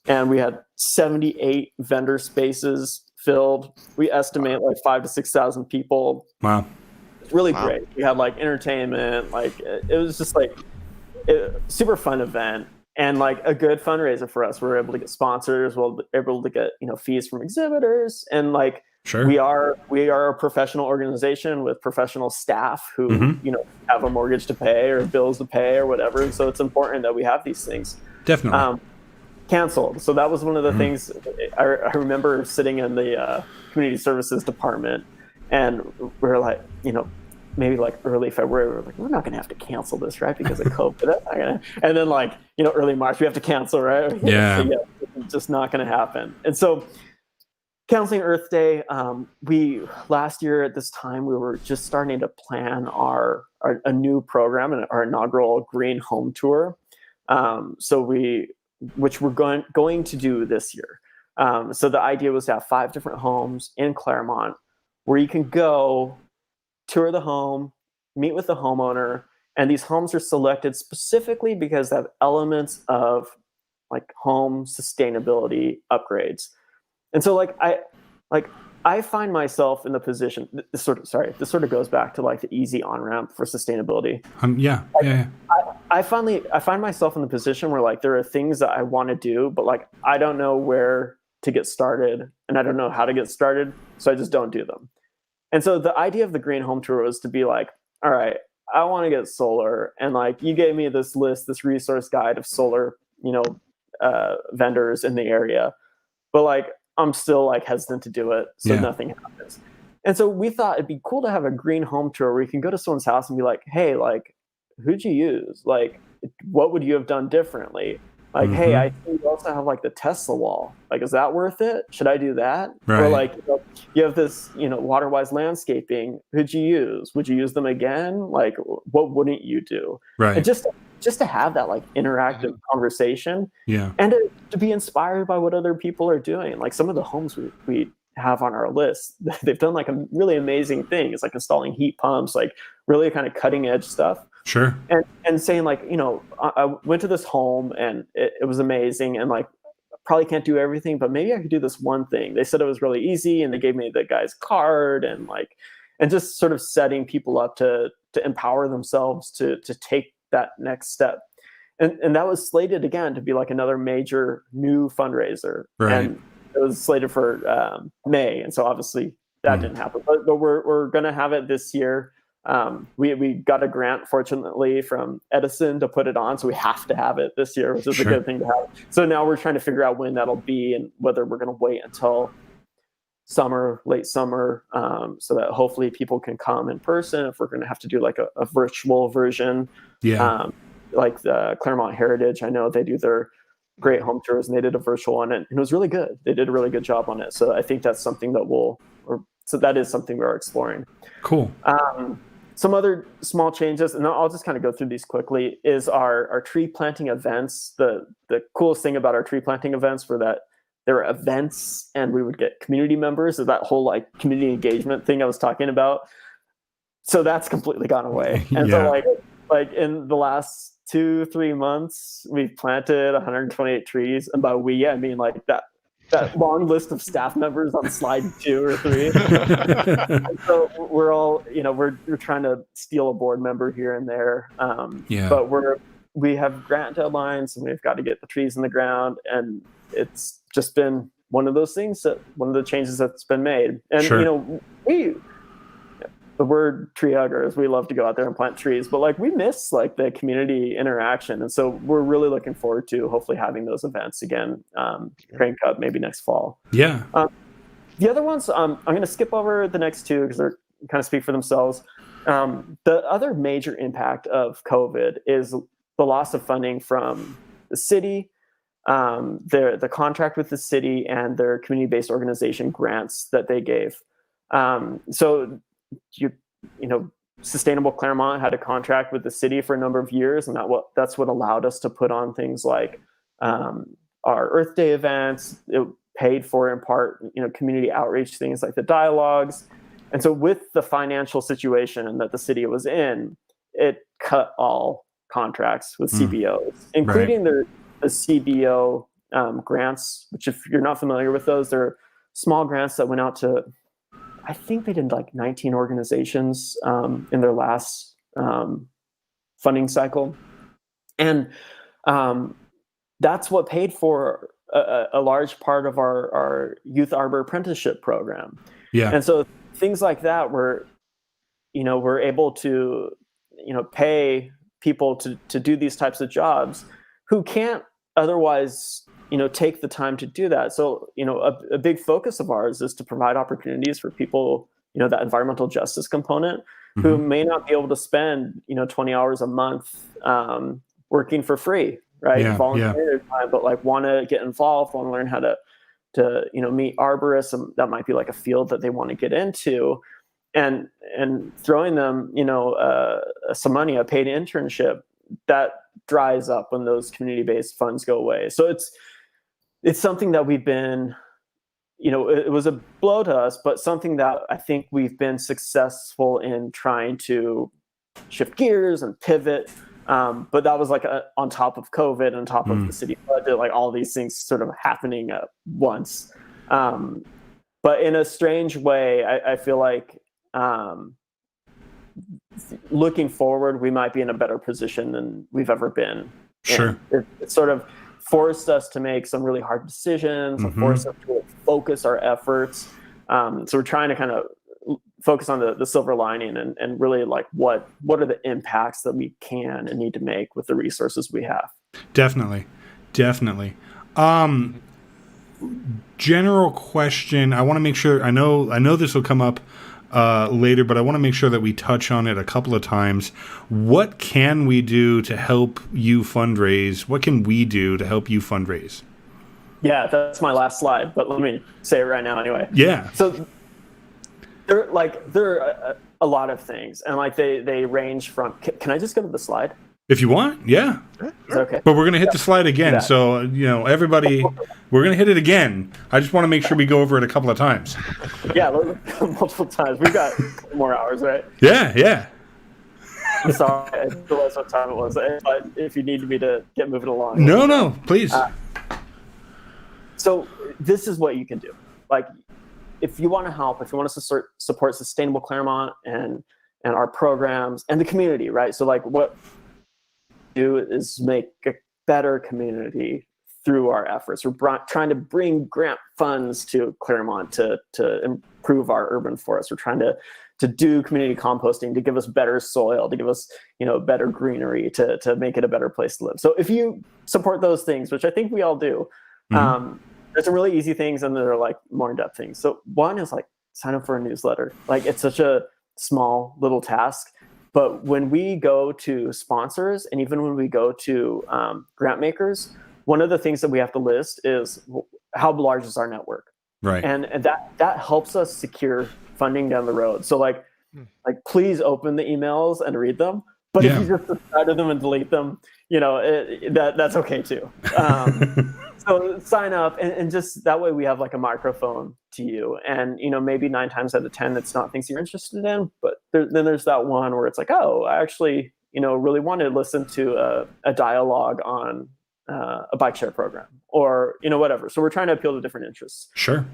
and we had 78 vendor spaces filled. We estimate like 5,000 to 6,000 people. Wow. It's really great. We had like entertainment, like it was just like a super fun event and like a good fundraiser for us. We were able to get sponsors, we were able to get fees from exhibitors, and like Sure. we are a professional organization with professional staff who have a mortgage to pay or bills to pay or whatever. And so it's important that we have these things. Definitely. Canceled. So that was one of the things I remember sitting in the community services department, and we were like, maybe like early February, we were like, we're not going to have to cancel this, right? Because of COVID. That's not gonna. And then like, early March, we have to cancel, right? Yeah. So, it's just not going to happen. And so canceling Earth Day, last year at this time, we were just starting to plan a new program and our inaugural Green Home Tour. Which we're going to do this year. So the idea was to have 5 different homes in Claremont where you can go tour the home, meet with the homeowner, and these homes are selected specifically because they have elements of like home sustainability upgrades. And so I find myself in the position, this sort of goes back to like the easy on-ramp for sustainability. Yeah. I find myself in the position where like there are things that I want to do, but like I don't know where to get started and I don't know how to get started, so I just don't do them. And so the idea of the Green Home Tour was to be like, all right, I want to get solar, and like you gave me this list, this resource guide of solar, vendors in the area, but like I'm still like hesitant to do it, so nothing happens. And so we thought it'd be cool to have a Green Home Tour where you can go to someone's house and be like, hey, like, who'd you use? Like, what would you have done differently? Like, hey, I think you also have like the Tesla wall. Like, is that worth it? Should I do that? Right. Or like, you have this, Waterwise Landscaping. Who'd you use? Would you use them again? Like, what wouldn't you do? Right. And just to have that like interactive conversation. Yeah. And to be inspired by what other people are doing. Like some of the homes we have on our list, they've done like a really amazing thing. It's like installing heat pumps, like really kind of cutting edge stuff. Sure. And saying like, I went to this home and it was amazing, and like probably can't do everything, but maybe I could do this one thing. They said it was really easy, and they gave me the guy's card, and just sort of setting people up to empower themselves to take that next step. And that was slated again to be like another major new fundraiser. Right. And it was slated for May, and so obviously that didn't happen. But we're gonna have it this year. We got a grant, fortunately, from Edison to put it on, so we have to have it this year, which is a good thing to have. So now we're trying to figure out when that'll be and whether we're going to wait until late summer, so that hopefully people can come in person. If we're going to have to do like a virtual version, like the Claremont Heritage, I know they do their great home tours, and they did a virtual one, and it was really good. They did a really good job on it. So I think that's something that is something we're exploring. Cool. Some other small changes, and I'll just kind of go through these quickly, is our tree planting events. The coolest thing about our tree planting events were that there were events and we would get community members of that whole like community engagement thing I was talking about. So that's completely gone away. And so like in the last 2-3 months, we've planted 128 trees. And by we, I mean like that that long list of staff members on slide 2 or 3. So we're all, we're trying to steal a board member here and there. But we have grant deadlines and we've got to get the trees in the ground. And it's just been one of those things one of the changes that's been made. And, the word tree huggers, we love to go out there and plant trees, but like we miss like the community interaction. And so we're really looking forward to hopefully having those events again, crank up maybe next fall. Yeah. The other ones, I'm going to skip over the next two because they're kind of speak for themselves. The other major impact of COVID is the loss of funding from the city, the contract with the city and their community-based organization grants that they gave. So Sustainable Claremont had a contract with the city for a number of years, and that's what allowed us to put on things like our Earth Day events. It paid for, in part, community outreach, things like the dialogues. And so with the financial situation that the city was in, it cut all contracts with CBOs, including the CBO grants, which if you're not familiar with those, they're small grants that went out to, I think they did like 19 organizations in their last funding cycle. And that's what paid for a large part of our Youth Arbor apprenticeship program. Yeah. And so things like that we're able to, pay people to do these types of jobs who can't otherwise take the time to do that. So, a big focus of ours is to provide opportunities for people, that environmental justice component, who may not be able to spend, 20 hours a month working for free, right? Volunteer time, but like want to get involved, want to learn how to meet arborists, and that might be like a field that they want to get into, and throwing them, some money, a paid internship, that dries up when those community-based funds go away. So it's something that we've been, it was a blow to us, but something that I think we've been successful in trying to shift gears and pivot. But that was like on top of COVID, on top of the city budget, like all these things sort of happening at once. But in a strange way, I feel like looking forward, we might be in a better position than we've ever been. Sure. It sort of forced us to make some really hard decisions, and forced us to focus our efforts. So we're trying to kind of focus on the silver lining and really like what are the impacts that we can and need to make with the resources we have. Definitely. General question. I want to make sure, I know this will come up later, but I want to make sure that we touch on it a couple of times. What can we do to help you fundraise? What can we do to help you fundraise? Yeah, that's my last slide, but let me say it right now anyway. Yeah. So there are a lot of things, and like they range from. Can I just go to the slide? If you want, yeah. Okay. But we're going to hit the slide again. So, everybody, we're going to hit it again. I just want to make sure we go over it a couple of times. Yeah, multiple times. We've got more hours, right? Yeah. I'm sorry. I didn't realize what time it was. But if you need me to get moving along. No, please. So this is what you can do. Like, if you want to help, if you want to support Sustainable Claremont and our programs and the community, right? So like what do is make a better community through our efforts. We're trying to bring grant funds to Claremont to improve our urban forests. We're trying to do community composting to give us better soil, to give us better greenery, to make it a better place to live. So if you support those things, which I think we all do, there's some really easy things and there are like more in-depth things. So one is like sign up for a newsletter. Like it's such a small little task. But when we go to sponsors and even when we go to grant makers, one of the things that we have to list is how large is our network, right? And that helps us secure funding down the road. So like please open the emails and read them. But if you just subscribe to them and delete them, that's okay too. So sign up and just that way we have like a microphone to you. And, maybe 9 times out of 10, it's not things you're interested in. But then there's that one where it's like, oh, I actually, really want to listen to a dialogue on a bike share program. or whatever. So we're trying to appeal to different interests. Sure.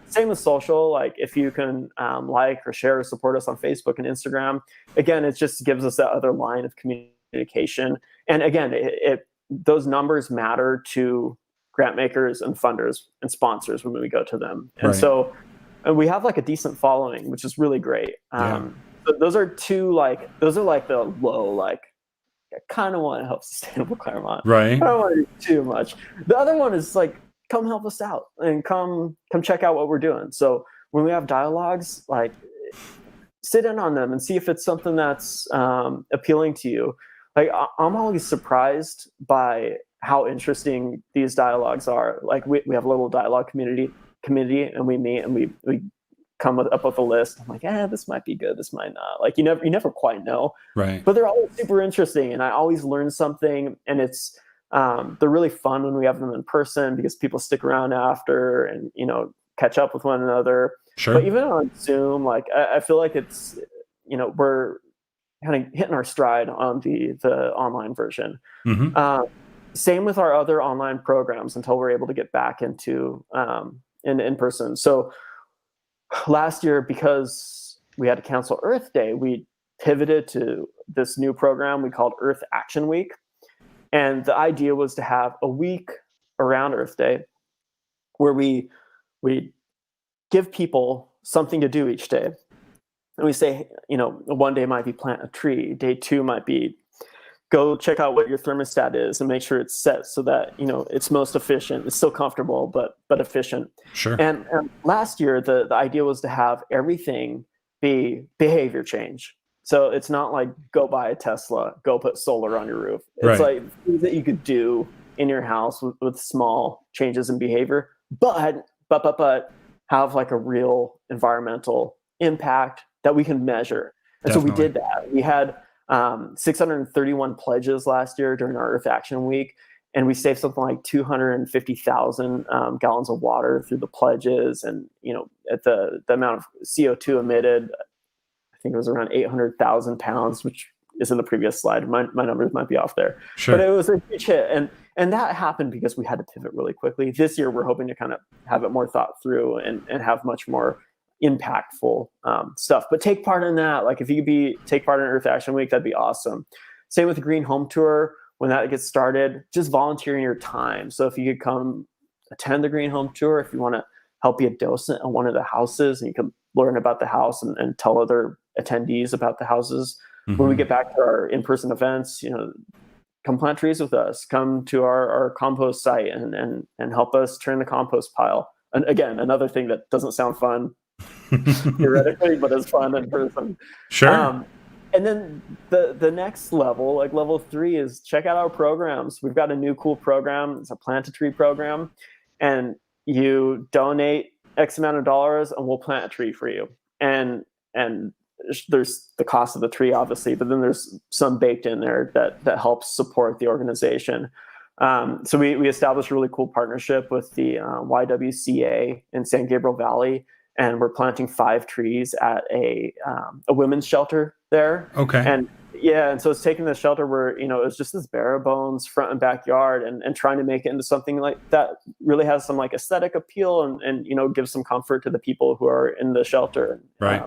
Same with social. Like if you can like or share or support us on Facebook and Instagram, again, it just gives us that other line of communication. And again, those numbers matter to grant makers and funders and sponsors when we go to them. And Right. so we have like a decent following, which is really great. But those are the low, like, I kind of want to help Sustainable Claremont. Right. I don't want to do too much. The other one is like, come help us out and come check out what we're doing. So when we have dialogues, like, sit in on them and see if it's something that's appealing to you. Like, I'm always surprised by how interesting these dialogues are. Like we have a little dialogue committee, and we meet and we come up with a list. I'm like, this might be good, this might not. Like, you never quite know. Right. But they're always super interesting, and I always learn something. And it's they're really fun when we have them in person because people stick around after and catch up with one another. Sure. But even on Zoom, like I feel like it's we're kind of hitting our stride on the online version. Mm-hmm. Same with our other online programs until we're able to get back into in person. So last year, because we had to cancel Earth Day, we pivoted to this new program we called Earth Action Week. And the idea was to have a week around Earth Day where we give people something to do each day. And we say, one day might be plant a tree. Day 2 might be go check out what your thermostat is and make sure it's set so that, it's most efficient. It's still comfortable, but efficient. Sure. And last year, the idea was to have everything be behavior change. So it's not like go buy a Tesla, go put solar on your roof. It's like things that you could do in your house with small changes in behavior, but have like a real environmental impact that we can measure. And Definitely. So we did that. We had 631 pledges last year during our Earth Action Week, and we saved something like 250,000 gallons of water through the pledges. And at the amount of CO2 emitted, I think it was around 800,000 pounds, which is in the previous slide. My numbers might be off there. Sure. But it was a huge hit, and that happened because we had to pivot really quickly. This year, we're hoping to kind of have it more thought through and have much more impactful stuff. But take part in that. Like if you could take part in Earth Action Week, that'd be awesome. Same with the Green Home Tour. When that gets started, just volunteering your time. So if you could come attend the Green Home Tour, if you want to help be a docent in one of the houses, and you can learn about the house and tell other attendees about the houses. Mm-hmm. When we get back to our in-person events, come plant trees with us, come to our compost site and help us turn the compost pile. And again, another thing that doesn't sound fun theoretically, but is fun in person. Sure. And then the next level, like level 3, is check out our programs. We've got a new cool program. It's a plant a tree program, and you donate X amount of dollars and we'll plant a tree for you. And there's the cost of the tree, obviously, but then there's some baked in there that helps support the organization. So we established a really cool partnership with the YWCA in San Gabriel Valley, and we're planting 5 trees at a women's shelter there. Okay. And so it's taking the shelter where, it's just this bare bones front and backyard and trying to make it into something like that really has some like aesthetic appeal and gives some comfort to the people who are in the shelter. Right.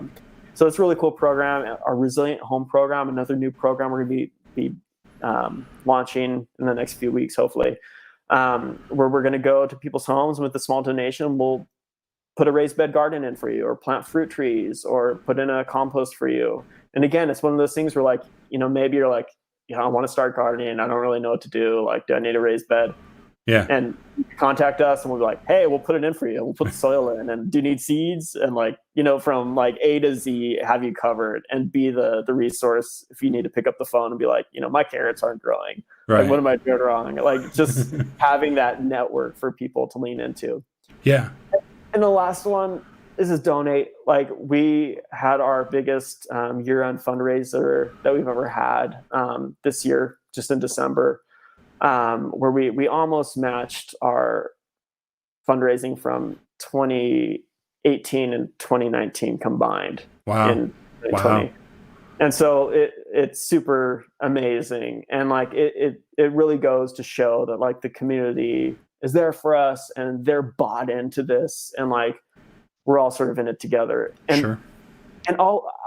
So it's a really cool program. Our Resilient Home program, another new program we're going to be launching in the next few weeks, hopefully, where we're going to go to people's homes, and with a small donation, we'll put a raised bed garden in for you, or plant fruit trees, or put in a compost for you. And again, it's one of those things where, like, maybe you're like, I want to start gardening. I don't really know what to do. Like, do I need a raised bed? Yeah. And contact us, and we'll be like, hey, we'll put it in for you. We'll put the soil in. And do you need seeds? And from like A to Z, have you covered, and be the resource if you need to pick up the phone and be like, my carrots aren't growing. Right. Like, what am I doing wrong? Like, just having that network for people to lean into. Yeah. And the last one is donate. Like, we had our biggest year-end fundraiser that we've ever had this year, just in December, where we almost matched our fundraising from 2018 and 2019 combined. Wow. In 2020. Wow. And so it's super amazing. And like it really goes to show that like the community is there for us, and they're bought into this, and like we're all sort of in it together. And Sure. and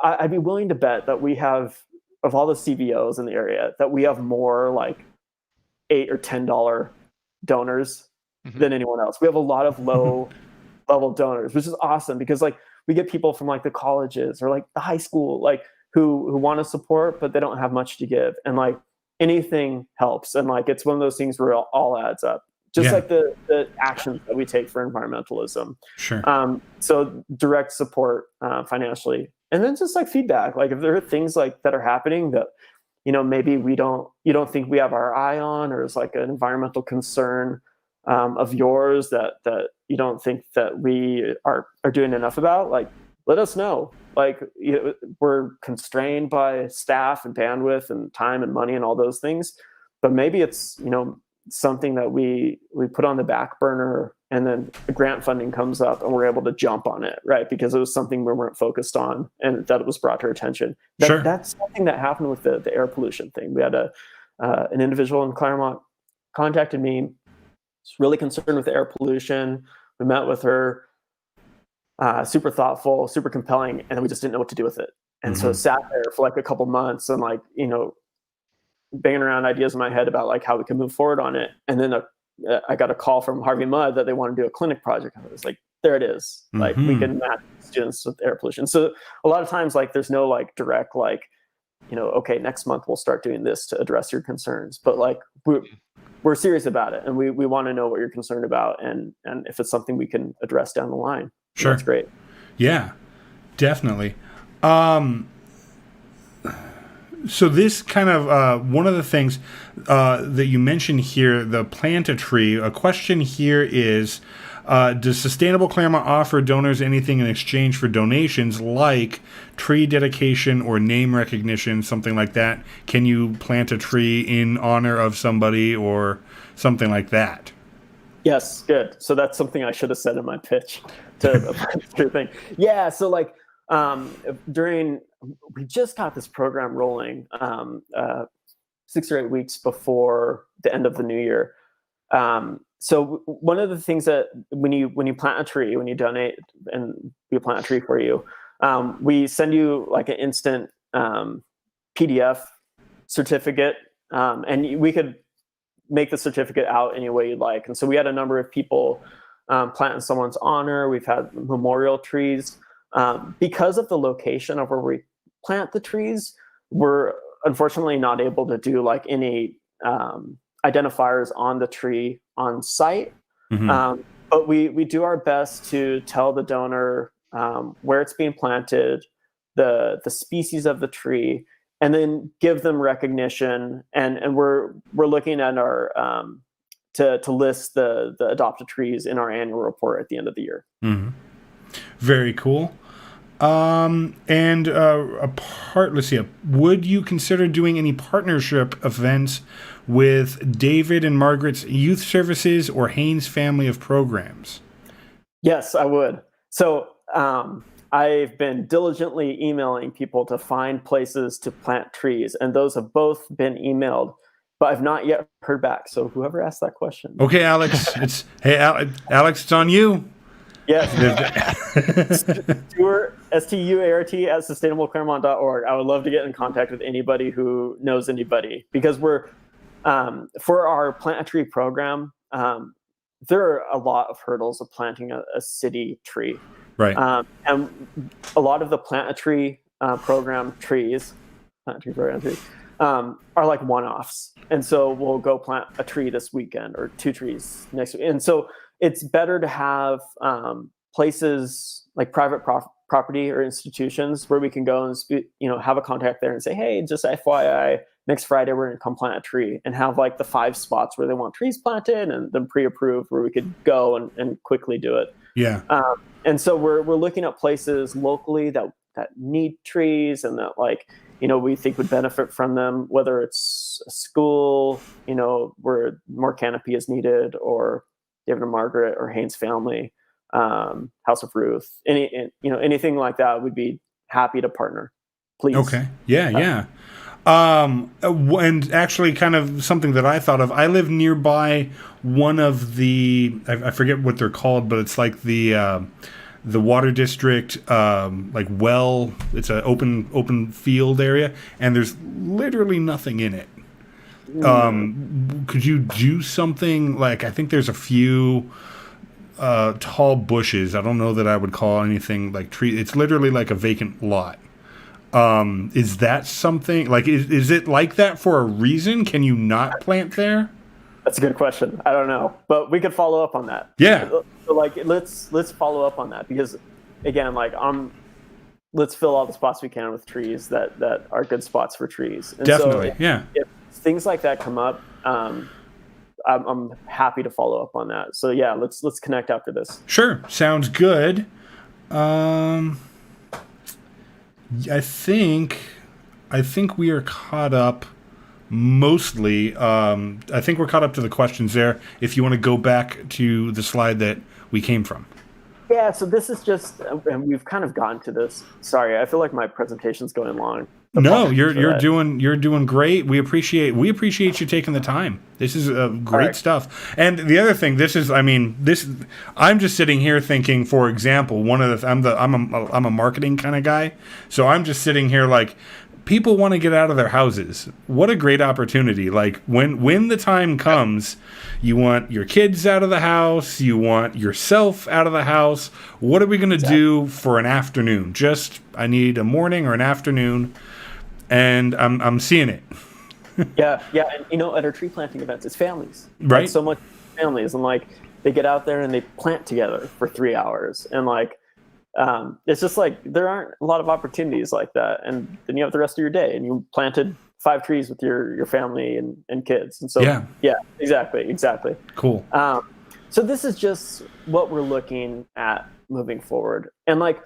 I'd be willing to bet that we have, of all the CBOs in the area, that we have more like $8 or $10 donors than anyone else. We have a lot of low level donors, which is awesome, because like we get people from like the colleges or like the high school, like who want to support, but they don't have much to give. And like anything helps. And like it's one of those things where it all adds up. Just like the actions that we take for environmentalism. Sure. So direct support financially, and then just like feedback. Like if there are things like that are happening that, you know, maybe you don't think we have our eye on, or is like an environmental concern of yours that you don't think that we are doing enough about, like let us know. Like we're constrained by staff and bandwidth and time and money and all those things, but maybe it's, you know, something that we put on the back burner, and then the grant funding comes up and we're able to jump on it, right? Because it was something we weren't focused on, and that it was brought to our attention. Sure. That's something that happened with the air pollution thing. We had an individual in Claremont contacted me. Was really concerned with the air pollution. We met with her, super thoughtful, super compelling, and then we just didn't know what to do with it. And so sat there for like a couple months and like, you know, banging around ideas in my head about like how we can move forward on it. And then I got a call from Harvey Mudd that they want to do a clinic project. I was like, there it is. Like we can match students with air pollution. So a lot of times like there's no like direct, like, you know, okay, next month we'll start doing this to address your concerns. But like we're serious about it, and we want to know what you're concerned about, and if it's something we can address down the line. Sure. That's great. Yeah, definitely. So this kind of one of the things that you mentioned here, the plant a tree. A question here is, does Sustainable Claremont offer donors anything in exchange for donations, like tree dedication or name recognition, something like that? Can you plant a tree in honor of somebody or something like that? Yes, good. So that's something I should have said in my pitch to the thing. Yeah, so like we just got this program rolling 6 or 8 weeks before the end of the new year. So one of the things that when you plant a tree, when you donate and we plant a tree for you, we send you like an instant PDF certificate, and we could make the certificate out any way you'd like. And so we had a number of people plant in someone's honor. We've had memorial trees. Because of the location of where we plant the trees, we're unfortunately not able to do like any identifiers on the tree on site. But we do our best to tell the donor where it's being planted, the species of the tree, and then give them recognition. And we're looking at our to list the adopted trees in our annual report at the end of the year. Very cool. Let's see. Would you consider doing any partnership events with David and Margaret's Youth Services or Haynes Family of Programs? Yes, I would. So I've been diligently emailing people to find places to plant trees, and those have both been emailed, but I've not yet heard back. So whoever asked that question. Okay, Alex. Alex, it's on you. Yes. Stuart, Stuart at sustainableclaremont.org. I would love to get in contact with anybody who knows anybody, because we're for our plant a tree program. There are a lot of hurdles of planting a city tree, right? And a lot of the plant a tree program trees, are like one-offs. And so we'll go plant a tree this weekend or 2 trees next week. And so it's better to have places like private property or institutions where we can go and have a contact there and say, hey, just FYI, next Friday we're going to come plant a tree, and have like the 5 spots where they want trees planted and then pre-approved where we could go and quickly do it. Yeah. And so we're looking at places locally that need trees and that we think would benefit from them, whether it's a school, where more canopy is needed, or David and Margaret or Haynes Family, House of Ruth, anything like that. We'd be happy to partner. Please. Okay. Yeah. And actually, kind of something that I thought of. I live nearby one of the I forget what they're called, but it's like the water district, like well, it's an open field area, and there's literally nothing in it. Could you do something like, I think there's a few tall bushes. I don't know that I would call anything like tree. It's literally like a vacant lot. Is that something like, is it like that for a reason? Can you not plant there? That's a good question. I don't know, but we could follow up on that. Yeah. So like, let's follow up on that, because again, like, let's fill all the spots we can with trees that are good spots for trees. And definitely. So yeah. If things like that come up, I'm happy to follow up on that. So yeah, let's connect after this. Sure. Sounds good. I think we are caught up mostly. I think we're caught up to the questions there. If you want to go back to the slide that we came from. Yeah, so this is just, and we've kind of gotten to this. Sorry, I feel like my presentation's going long. No, you're doing great. We appreciate you taking the time. This is great stuff. And the other thing, I'm just sitting here thinking, for example, I'm a marketing kind of guy, so I'm just sitting here like, people want to get out of their houses. What a great opportunity. Like when the time comes, you want your kids out of the house, you want yourself out of the house. What are we going to do for an afternoon? I need a morning or an afternoon, and I'm seeing it. Yeah. And at our tree planting events, it's families. Right. Like, so much families, and like they get out there and they plant together for 3 hours, and like it's just like there aren't a lot of opportunities like that. And then you have the rest of your day, and you planted 5 trees with your family and kids. And so yeah, exactly. Cool. So this is just what we're looking at moving forward. And like,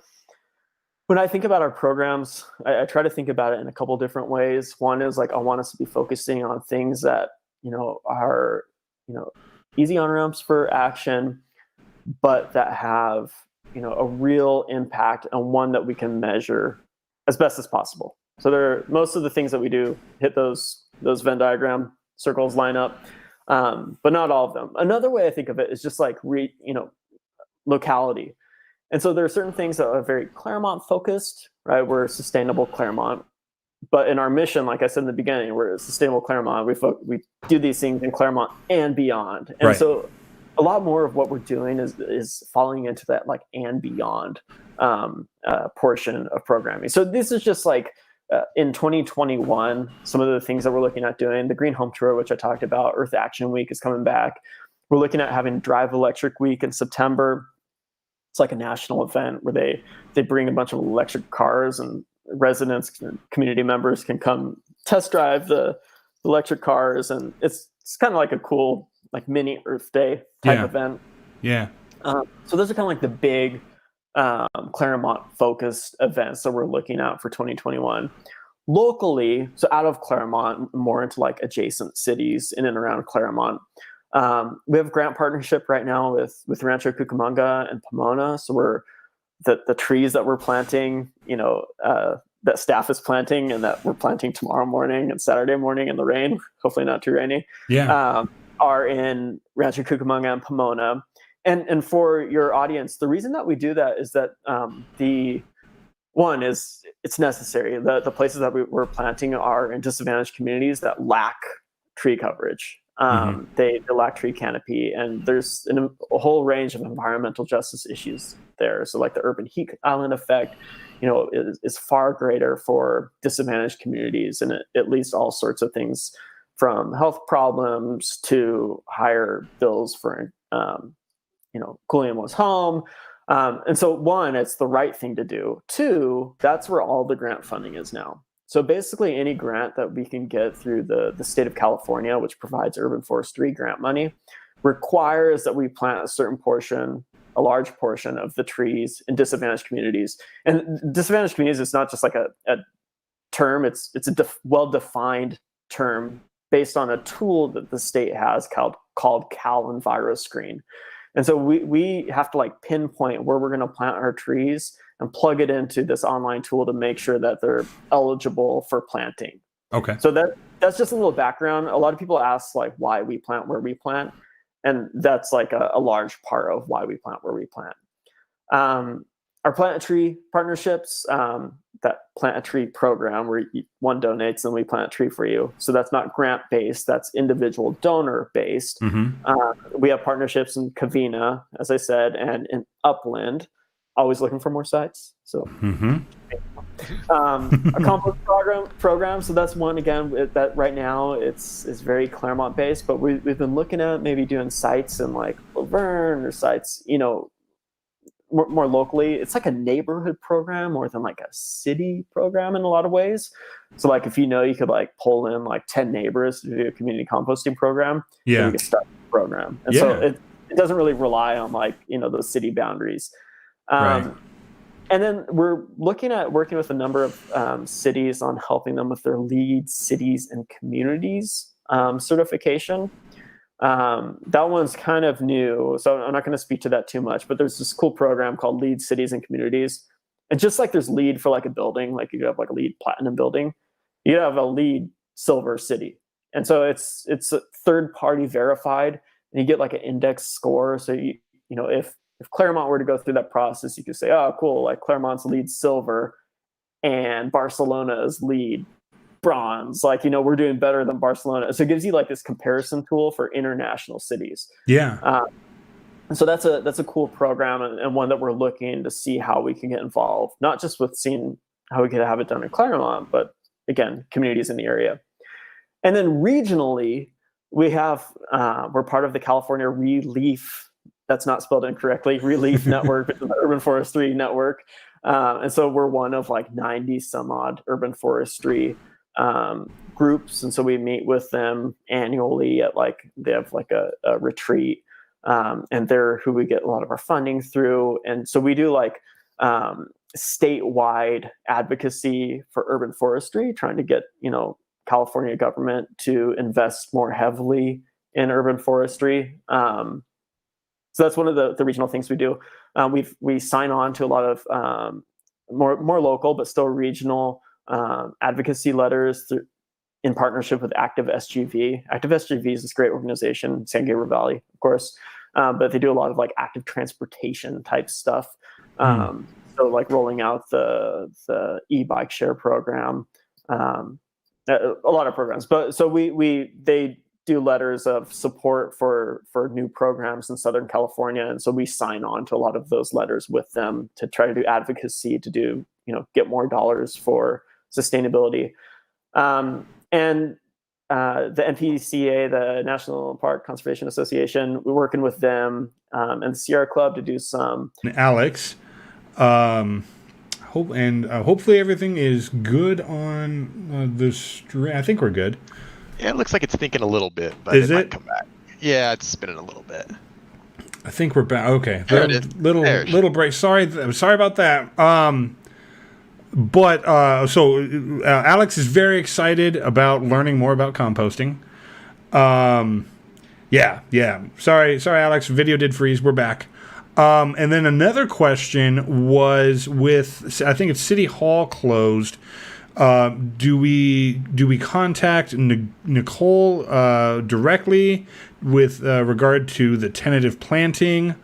when I think about our programs, I try to think about it in a couple different ways. One is like, I want us to be focusing on things that, are, easy on-ramps for action, but that have, a real impact, and one that we can measure as best as possible. So most of the things that we do hit those Venn diagram circles line up, but not all of them. Another way I think of it is just like locality. And so there are certain things that are very Claremont focused, right? We're sustainable Claremont. But in our mission, like I said in the beginning, we're a sustainable Claremont. We do these things in Claremont and beyond. And so a lot more of what we're doing is falling into that like and beyond portion of programming. So this is just like in 2021, some of the things that we're looking at doing. The Green Home Tour, which I talked about, Earth Action Week is coming back. We're looking at having Drive Electric Week in September. It's like a national event where they bring a bunch of electric cars, and residents, community members can come test drive the electric cars, and it's kind of like a cool like mini Earth Day type event. Yeah. So those are kind of like the big Claremont focused events that we're looking at for 2021. Locally, so out of Claremont, more into like adjacent cities in and around Claremont. We have a grant partnership right now with Rancho Cucamonga and Pomona. So we're the trees that we're planting, that staff is planting and that we're planting tomorrow morning and Saturday morning in the rain, hopefully not too rainy, are in Rancho Cucamonga and Pomona. And for your audience, the reason that we do that is that the one is it's necessary. The places that we're planting are in disadvantaged communities that lack tree coverage. They lack tree canopy, and there's a whole range of environmental justice issues there. So like the urban heat island effect, is far greater for disadvantaged communities, and it leads to all sorts of things from health problems to higher bills for, cooling in one's home. And so one, it's the right thing to do. Two, that's where all the grant funding is now. So basically any grant that we can get through the state of California, which provides urban forestry grant money, requires that we plant a large portion of the trees in disadvantaged communities. And disadvantaged communities is not just like a term, it's a well-defined term based on a tool that the state has called CalEnviroscreen. And so we have to like pinpoint where we're going to plant our trees and plug it into this online tool to make sure that they're eligible for planting. Okay. So that's just a little background. A lot of people ask like why we plant where we plant, and that's like a large part of why we plant where we plant. Our plant a tree partnerships, that plant a tree program where one donates and we plant a tree for you. So that's not grant based, that's individual donor based. We have partnerships in Covina, as I said, and in Upland. Always looking for more sites. So a compost program. So that's one, again, that right now it's very Claremont based, but we've been looking at maybe doing sites in like Laverne or sites, more locally. It's like a neighborhood program more than like a city program in a lot of ways. So like if you could like pull in like 10 neighbors to do a community composting program, then you can start the program. And so it doesn't really rely on like, those city boundaries. Right. And then we're looking at working with a number of cities on helping them with their LEED cities and communities certification. That one's kind of new, so I'm not going to speak to that too much, but there's this cool program called LEED Cities and Communities. And just like there's LEED for like a building, like you have like a LEED platinum building, you have a LEED silver city. And so it's a third party verified, and you get like an index score. So if Claremont were to go through that process, you could say, oh, cool, like Claremont's LEED silver and Barcelona's LEED bronze. Like, we're doing better than Barcelona. So it gives you like this comparison tool for international cities. Yeah. So that's a cool program, and one that we're looking to see how we can get involved, not just with seeing how we could have it done in Claremont, but again, communities in the area. And then regionally, we have, we're part of the California Relief, that's not spelled incorrectly, Relief Network, which is the Urban Forestry Network. And so we're one of like 90 some odd urban forestry groups. And so we meet with them annually at they have like a retreat. And they're who we get a lot of our funding through. And so we do like statewide advocacy for urban forestry, trying to get, California government to invest more heavily in urban forestry. So that's one of the regional things we do. We sign on to a lot of more local, but still regional advocacy letters in partnership with Active SGV. Active SGV is this great organization, San Gabriel Valley, of course, but they do a lot of like active transportation type stuff. So like rolling out the e-bike share program, a lot of programs. But so they do letters of support for new programs in Southern California, and so we sign on to a lot of those letters with them to try to do advocacy, to do get more dollars for sustainability. And the NPCA, the National Park Conservation Association, we're working with them and the Sierra Club to do some. Alex, hopefully everything is good on the stream. I think we're good. Yeah, it looks like it's thinking a little bit, but is it might come back. Yeah, it's spinning a little bit. I think we're back. Okay, there it is. Little break. Sorry about that. So Alex is very excited about learning more about composting. Yeah. Sorry, Alex. Video did freeze. We're back. And then another question was with, I think it's City Hall closed. Do we contact Nicole directly with regard to the tentative planting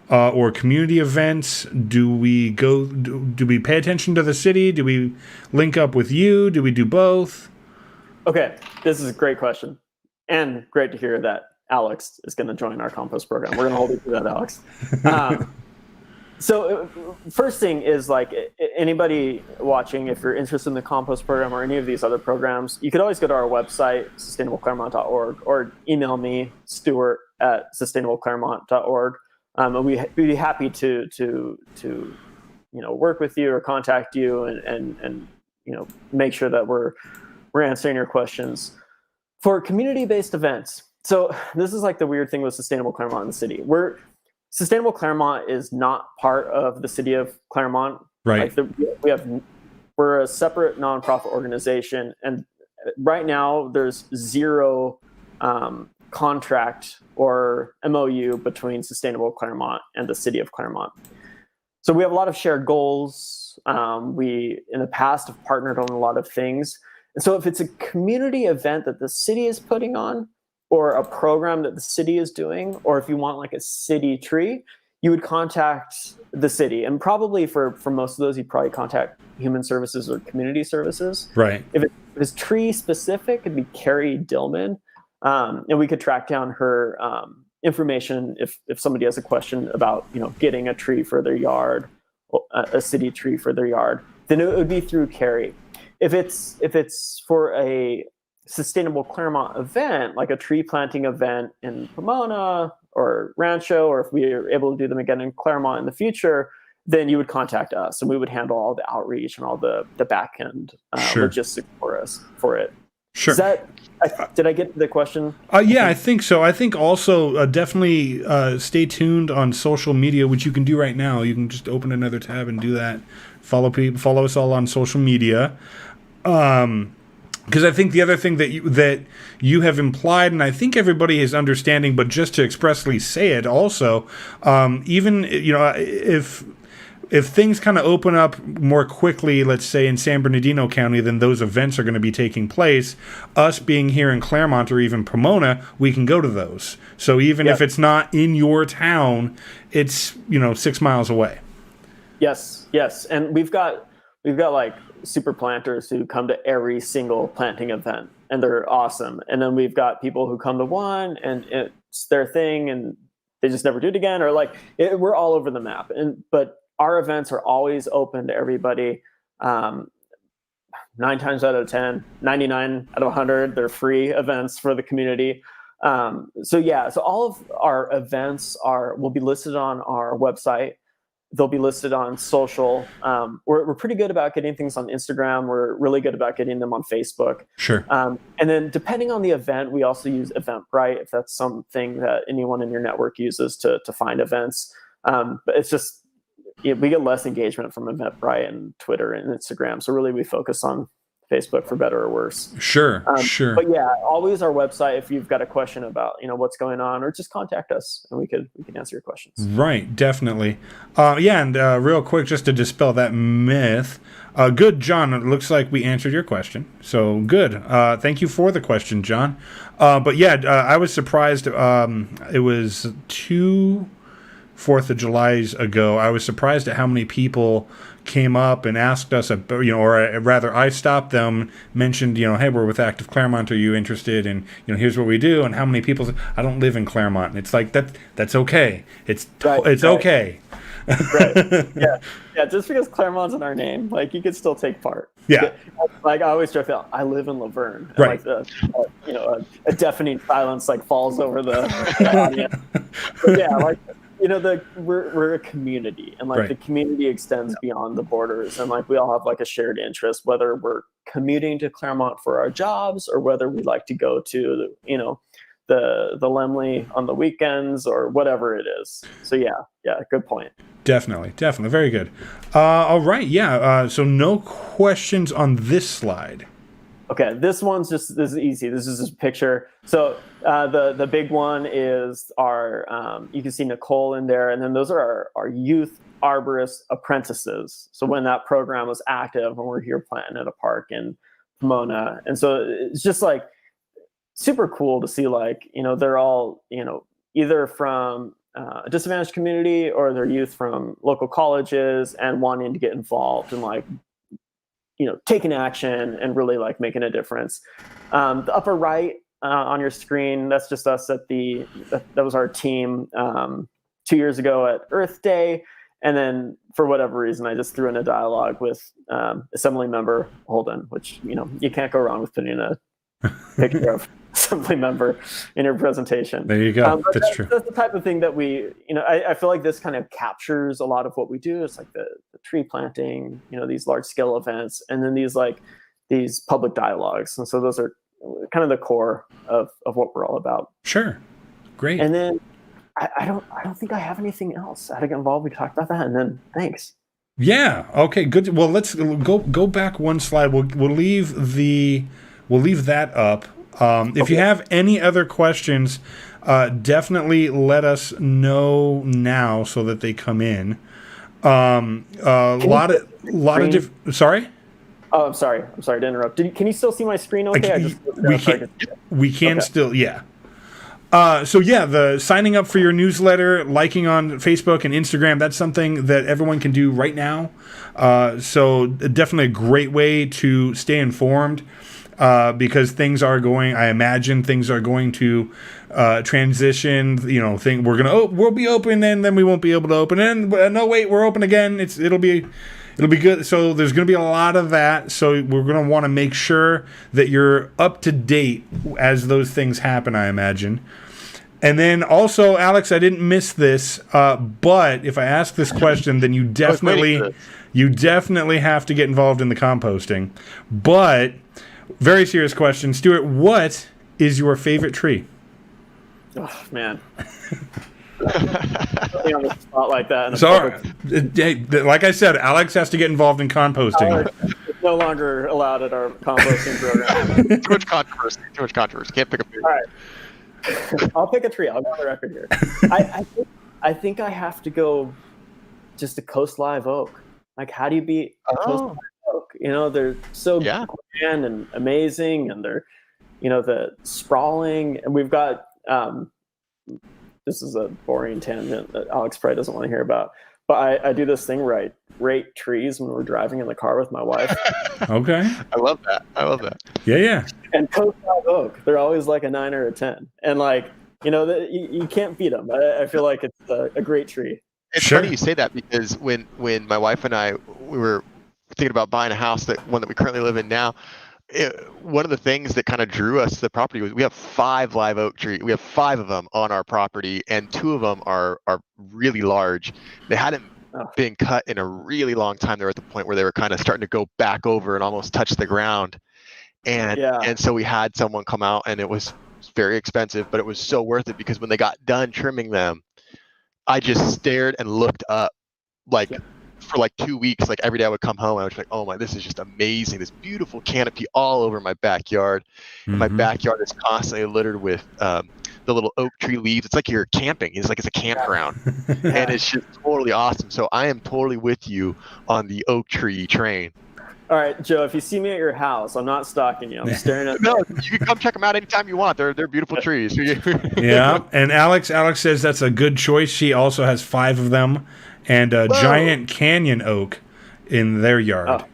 or community events? Do we pay attention to the city? Do we link up with you? Do we do both? Okay, this is a great question, and great to hear that Alex is going to join our compost program. We're going to hold you to that, Alex. So first thing is, like, anybody watching, if you're interested in the compost program or any of these other programs, you could always go to our website, sustainableclaremont.org, or email me, Stuart@sustainableclaremont.org. And we'd be happy to work with you or contact you and make sure that we're answering your questions. For community-based events, so this is like the weird thing with Sustainable Claremont in the city. Sustainable Claremont is not part of the city of Claremont. Right. We're a separate nonprofit organization, and right now there's zero contract or MOU between Sustainable Claremont and the city of Claremont. So we have a lot of shared goals. We in the past have partnered on a lot of things, So if it's a community event that the city is putting on, or a program that the city is doing, or if you want like a city tree, you would contact the city. And probably for most of those, you'd probably contact human services or community services. Right. If it's tree specific, it'd be Carrie Dillman. And we could track down her information if somebody has a question about, getting a tree for their yard, a city tree for their yard, then it would be through Carrie. If it's for a sustainable Claremont event, like a tree planting event in Pomona or Rancho, or if we are able to do them again in Claremont in the future, then you would contact us and we would handle all the outreach and all the back end logistics for it. Sure. Did I get to the question? Yeah, I think so. I think also definitely stay tuned on social media, which you can do right now. You can just open another tab and do that. Follow us all on social media. Because I think the other thing that you have implied, and I think everybody is understanding, but just to expressly say it also, even if things kind of open up more quickly, let's say in San Bernardino County, then those events are going to be taking place. Us being here in Claremont or even Pomona, we can go to those. So even if it's not in your town, it's 6 miles away. Yes, and we've got like super planters who come to every single planting event, and they're awesome. And then we've got people who come to one, and it's their thing, and they just never do it again, or we're all over the map. But our events are always open to everybody. 9 times out of 10, 99 out of 100, they're free events for the community. So all of our events will be listed on our website. They'll be listed on social. We're pretty good about getting things on Instagram. We're really good about getting them on Facebook. Sure. And then depending on the event, we also use Eventbrite if that's something that anyone in your network uses to find events. But it's just, we get less engagement from Eventbrite and Twitter and Instagram. So really we focus on Facebook for better or worse. Sure. But yeah, always our website if you've got a question about, what's going on, or just contact us and we can answer your questions. Right, definitely. And real quick, just to dispel that myth. Good, John. It looks like we answered your question. So good. Thank you for the question, John. But yeah, I was surprised. It was 2 4th of Julys ago. I was surprised at how many people came up and asked us, or rather I stopped them, mentioned, hey, we're with Active Claremont. Are you interested? And, here's what we do. And how many people said, I don't live in Claremont. And it's like, that's okay. It's okay. Right. Yeah. Just because Claremont's in our name, you could still take part. Yeah. I always joke out, I live in Laverne. Right. And a deafening silence falls over the audience. But yeah, we're a community, and the community extends beyond the borders, and we all have a shared interest, whether we're commuting to Claremont for our jobs or whether we like to go to the Lemley on the weekends or whatever it is. So yeah, good point. Definitely, very good. All right, yeah. So no questions on this slide. Okay, this is easy. This is just a picture. So the big one is our, you can see Nicole in there, and then those are our youth arborist apprentices. So when that program was active, when we're here planting at a park in Pomona. And so it's just super cool to see they're all, either from a disadvantaged community or they're youth from local colleges and wanting to get involved and taking action and really making a difference. The upper right on your screen, that's just us that was our team 2 years ago at Earth Day. And then for whatever reason, I just threw in a dialogue with Assembly Member Holden, which, you can't go wrong with putting a picture of Assembly Member in your presentation. There you go. That's true. That's the type of thing that we, I feel like this kind of captures a lot of what we do. It's the tree planting, these large scale events, and then these public dialogues. And so those are kind of the core of what we're all about. Sure. Great. And then I don't think I have anything else. How to get involved. We talked about that, and then thanks. Yeah. Okay. Good. Well, let's go back one slide. We'll leave that up. If you have any other questions, definitely let us know now so that they come in. A lot of different. Sorry. Oh, I'm sorry to interrupt. Can you still see my screen okay? We can Okay. still, yeah. So yeah, the signing up for your newsletter, liking on Facebook and Instagram, that's something that everyone can do right now. So definitely a great way to stay informed, because I imagine things are going to transition. We'll be open and then we won't be able to open. And no, wait, we're open again. It'll be good. So there's going to be a lot of that. So we're going to want to make sure that you're up to date as those things happen, I imagine. And then also, Alex, I didn't miss this, but if I ask this question, then you definitely have to get involved in the composting. But very serious question, Stuart. What is your favorite tree? Oh man. Putting on the spot like that. Sorry, like I said, Alex has to get involved in composting. It's no longer allowed at our composting program. Too much controversy. Can't pick a favorite. All right. I'll pick a tree. I'll go on the record here. I think I have to go just a coast live oak. Like, how do you beat coast live oak? They're so grand and amazing, and they're, the sprawling. And we've got this is a boring tangent that Alex probably doesn't want to hear about. But I do this thing where I rate trees when we're driving in the car with my wife. Okay. I love that. Yeah. And coast live oak, they're always like a 9 or a 10. And you can't beat them. I feel like it's a great tree. It's funny you say that, because when my wife and we were thinking about buying a house, one that we currently live in now, one of the things that kind of drew us to the property was we have 5 live oak trees. We have 5 of them on our property, and 2 of them are really large. They hadn't been cut in a really long time. They were at the point where they were kind of starting to go back over and almost touch the ground. And so we had someone come out, and it was very expensive, but it was so worth it, because when they got done trimming them, I just stared and looked up for 2 weeks. Like every day I would come home and I was like, oh my, this is just amazing. This beautiful canopy all over my backyard. Mm-hmm. And my backyard is constantly littered with the little oak tree leaves. It's like you're camping. It's like it's a campground. And it's just totally awesome. So I am totally with you on the oak tree train. All right, Joe, if you see me at your house, I'm not stalking you. I'm staring at No, you can come check them out anytime you want. They're beautiful trees. Yeah, and Alex says that's a good choice. She also has 5 of them, and a giant canyon oak in their yard.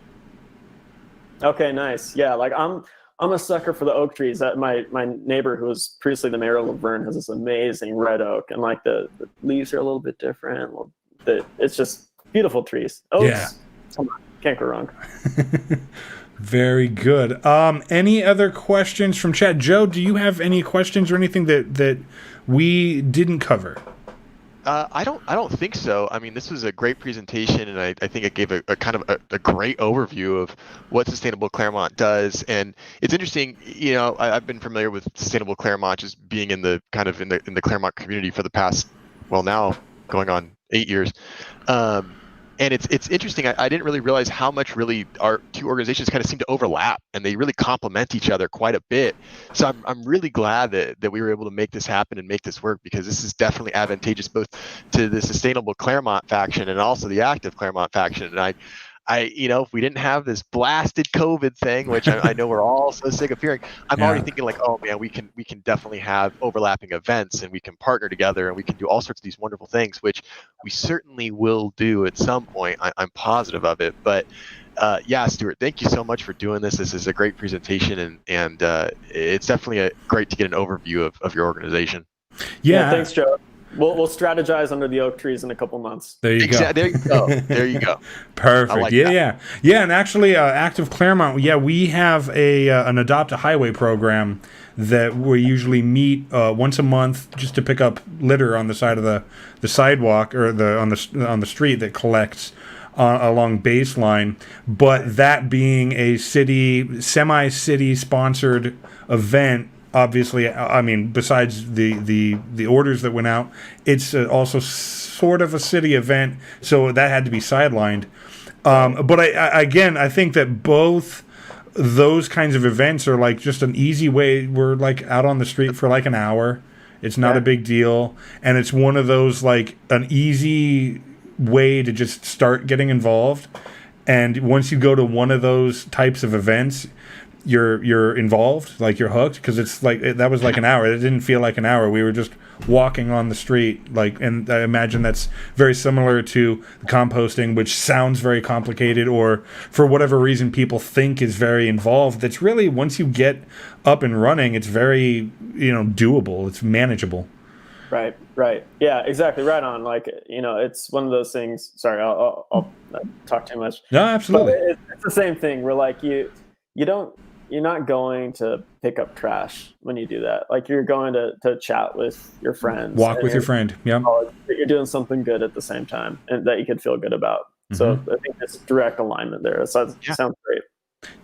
Oh. Okay, nice. Yeah, I'm a sucker for the oak trees. My neighbor, who was previously the mayor of Laverne, has this amazing red oak, and the leaves are a little bit different. It's just beautiful trees. Oaks, yeah. Come on. Can't go wrong. Very good. Any other questions from chat? Joe, do you have any questions or anything that we didn't cover? I don't think so. I mean, this was a great presentation, and I think it gave a kind of a great overview of what Sustainable Claremont does. And it's interesting, I've been familiar with Sustainable Claremont just being in the Claremont community for the past, now going on 8 years. And it's interesting. I didn't really realize how much really our 2 organizations kind of seem to overlap, and they really complement each other quite a bit. So I'm really glad that we were able to make this happen and make this work, because this is definitely advantageous both to the Sustainable Claremont faction and also the Active Claremont faction. And I if we didn't have this blasted COVID thing, which I know we're all so sick of hearing, I'm already thinking oh man, we can definitely have overlapping events, and we can partner together, and we can do all sorts of these wonderful things, which we certainly will do at some point. I'm positive of it. But Stuart, thank you so much for doing this. This is a great presentation, and it's definitely great to get an overview of your organization. Yeah, thanks, Joe. We'll strategize under the oak trees in a couple months. There you go. There you go. Perfect. Like yeah. And actually, Active Claremont, we have an Adopt a Highway program that we usually meet once a month just to pick up litter on the side of the sidewalk or on the street that collects along baseline. But that being a semi-city sponsored event. Obviously, I mean, besides the orders that went out, it's also sort of a city event, so that had to be sidelined. But I think that both those kinds of events are just an easy way. We're out on the street for an hour. It's not a big deal, and it's one of those an easy way to just start getting involved. And once you go to one of those types of events, you're involved, like you're hooked, because it's like that was like an hour. It didn't feel like an hour. We were just walking on the street, like, and I imagine that's very similar to composting, which sounds very complicated, or for whatever reason people think is very involved. That's really, once you get up and running, it's very, doable. It's manageable. Right. Yeah, exactly. Right on. Like, it's one of those things. Sorry, I'll not talk too much. No, absolutely. But it's the same thing where like you're not going to pick up trash when you do that. Like, you're going to chat with your friends. Walk with your friend. Yeah. You're doing something good at the same time and that you can feel good about. Mm-hmm. So I think it's direct alignment there. Sounds great.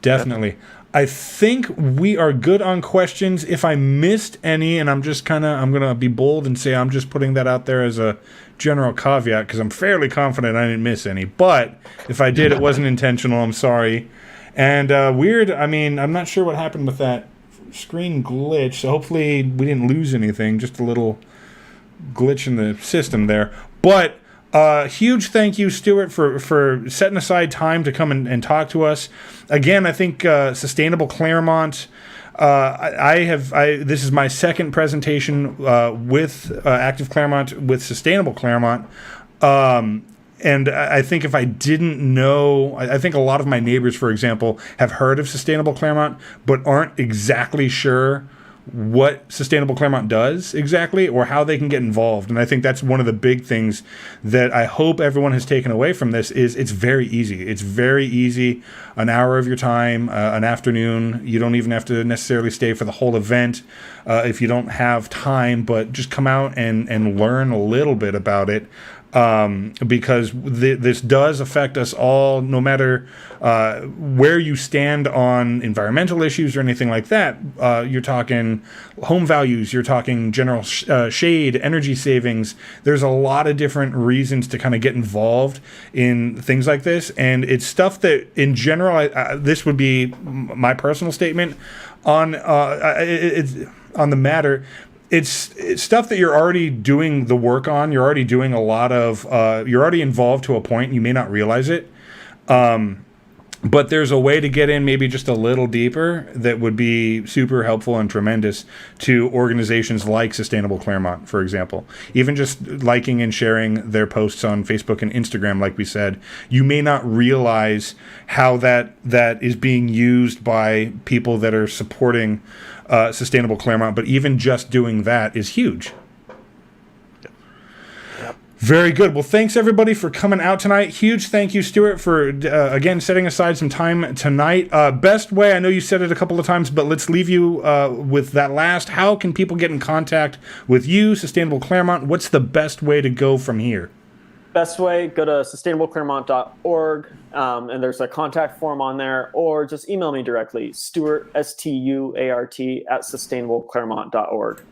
Definitely. I think we are good on questions. If I missed any, and I'm going to be bold and say I'm just putting that out there as a general caveat, because I'm fairly confident I didn't miss any. But if I did, it wasn't intentional. I'm sorry. And weird, I'm not sure what happened with that screen glitch, so hopefully we didn't lose anything, just a little glitch in the system there. But huge thank you, Stuart, for setting aside time to come and talk to us. Again, I think Sustainable Claremont, this is my second presentation with Active Claremont, with Sustainable Claremont. And I think if I didn't know, I think a lot of my neighbors, for example, have heard of Sustainable Claremont, but aren't exactly sure what Sustainable Claremont does exactly, or how they can get involved. And I think that's one of the big things that I hope everyone has taken away from this is it's very easy. It's very easy. An hour of your time, an afternoon. You don't even have to necessarily stay for the whole event if you don't have time, but just come out and learn a little bit about it. Because this does affect us all, no matter where you stand on environmental issues or anything like that. You're talking home values, you're talking general shade, energy savings. There's a lot of different reasons to kind of get involved in things like this. And it's stuff that, in general, this would be my personal statement on the matter. It's stuff that you're already doing the work on. You're already doing a lot of, you're already involved to a point. You may not realize it. But there's a way to get in maybe just a little deeper that would be super helpful and tremendous to organizations like Sustainable Claremont, for example. Even just liking and sharing their posts on Facebook and Instagram, like we said, you may not realize how that is being used by people that are supporting Sustainable Claremont, but even just doing that is huge. Very good. Well, thanks everybody for coming out tonight. Huge thank you, Stuart, for again setting aside some time tonight. Best way, I know you said it a couple of times, but let's leave you with that last. How can people get in contact with you, Sustainable Claremont? What's the best way to go from here? Best way, go to sustainableclaremont.org, and there's a contact form on there, or just email me directly, Stuart, Stuart, at sustainableclaremont.org.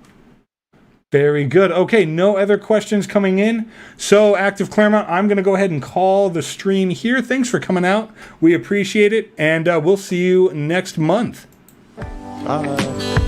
Very good. Okay, no other questions coming in. So, Active Claremont, I'm going to go ahead and call the stream here. Thanks for coming out. We appreciate it, and we'll see you next month. Bye.